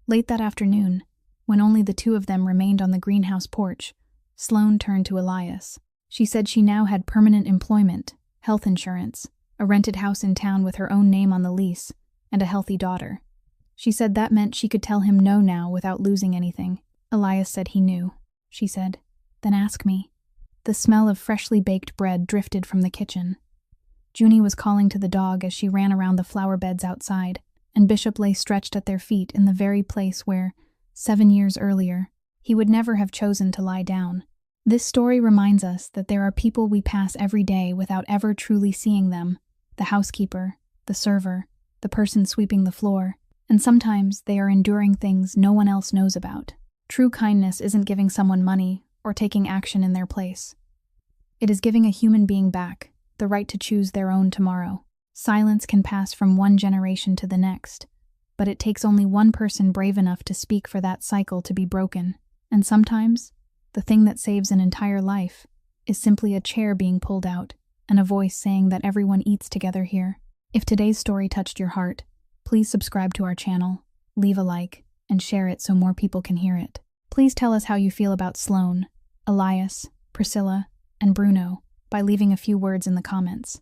Late that afternoon, when only the 2 of them remained on the greenhouse porch, Sloane turned to Elias. She said she now had permanent employment, health insurance, a rented house in town with her own name on the lease, and a healthy daughter. She said that meant she could tell him no now without losing anything. Elias said he knew. She said, "Then ask me." The smell of freshly baked bread drifted from the kitchen. Junie was calling to the dog as she ran around the flower beds outside. and Bishop lay stretched at their feet in the very place where, 7 years earlier, he would never have chosen to lie down. This story reminds us that there are people we pass every day without ever truly seeing them: the housekeeper, the server, the person sweeping the floor, and sometimes they are enduring things no one else knows about. True kindness isn't giving someone money or taking action in their place. It is giving a human being back the right to choose their own tomorrow. Silence can pass from one generation to the next, but it takes only one person brave enough to speak for that cycle to be broken. And sometimes, the thing that saves an entire life is simply a chair being pulled out and a voice saying that everyone eats together here. If today's story touched your heart, please subscribe to our channel, leave a like, and share it so more people can hear it. Please tell us how you feel about Sloane, Elias, Priscilla, and Bruno by leaving a few words in the comments.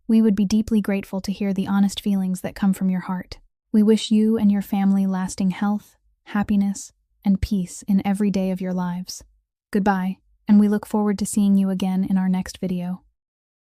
We would be deeply grateful to hear the honest feelings that come from your heart. We wish you and your family lasting health, happiness, and peace in every day of your lives. Goodbye, and we look forward to seeing you again in our next video.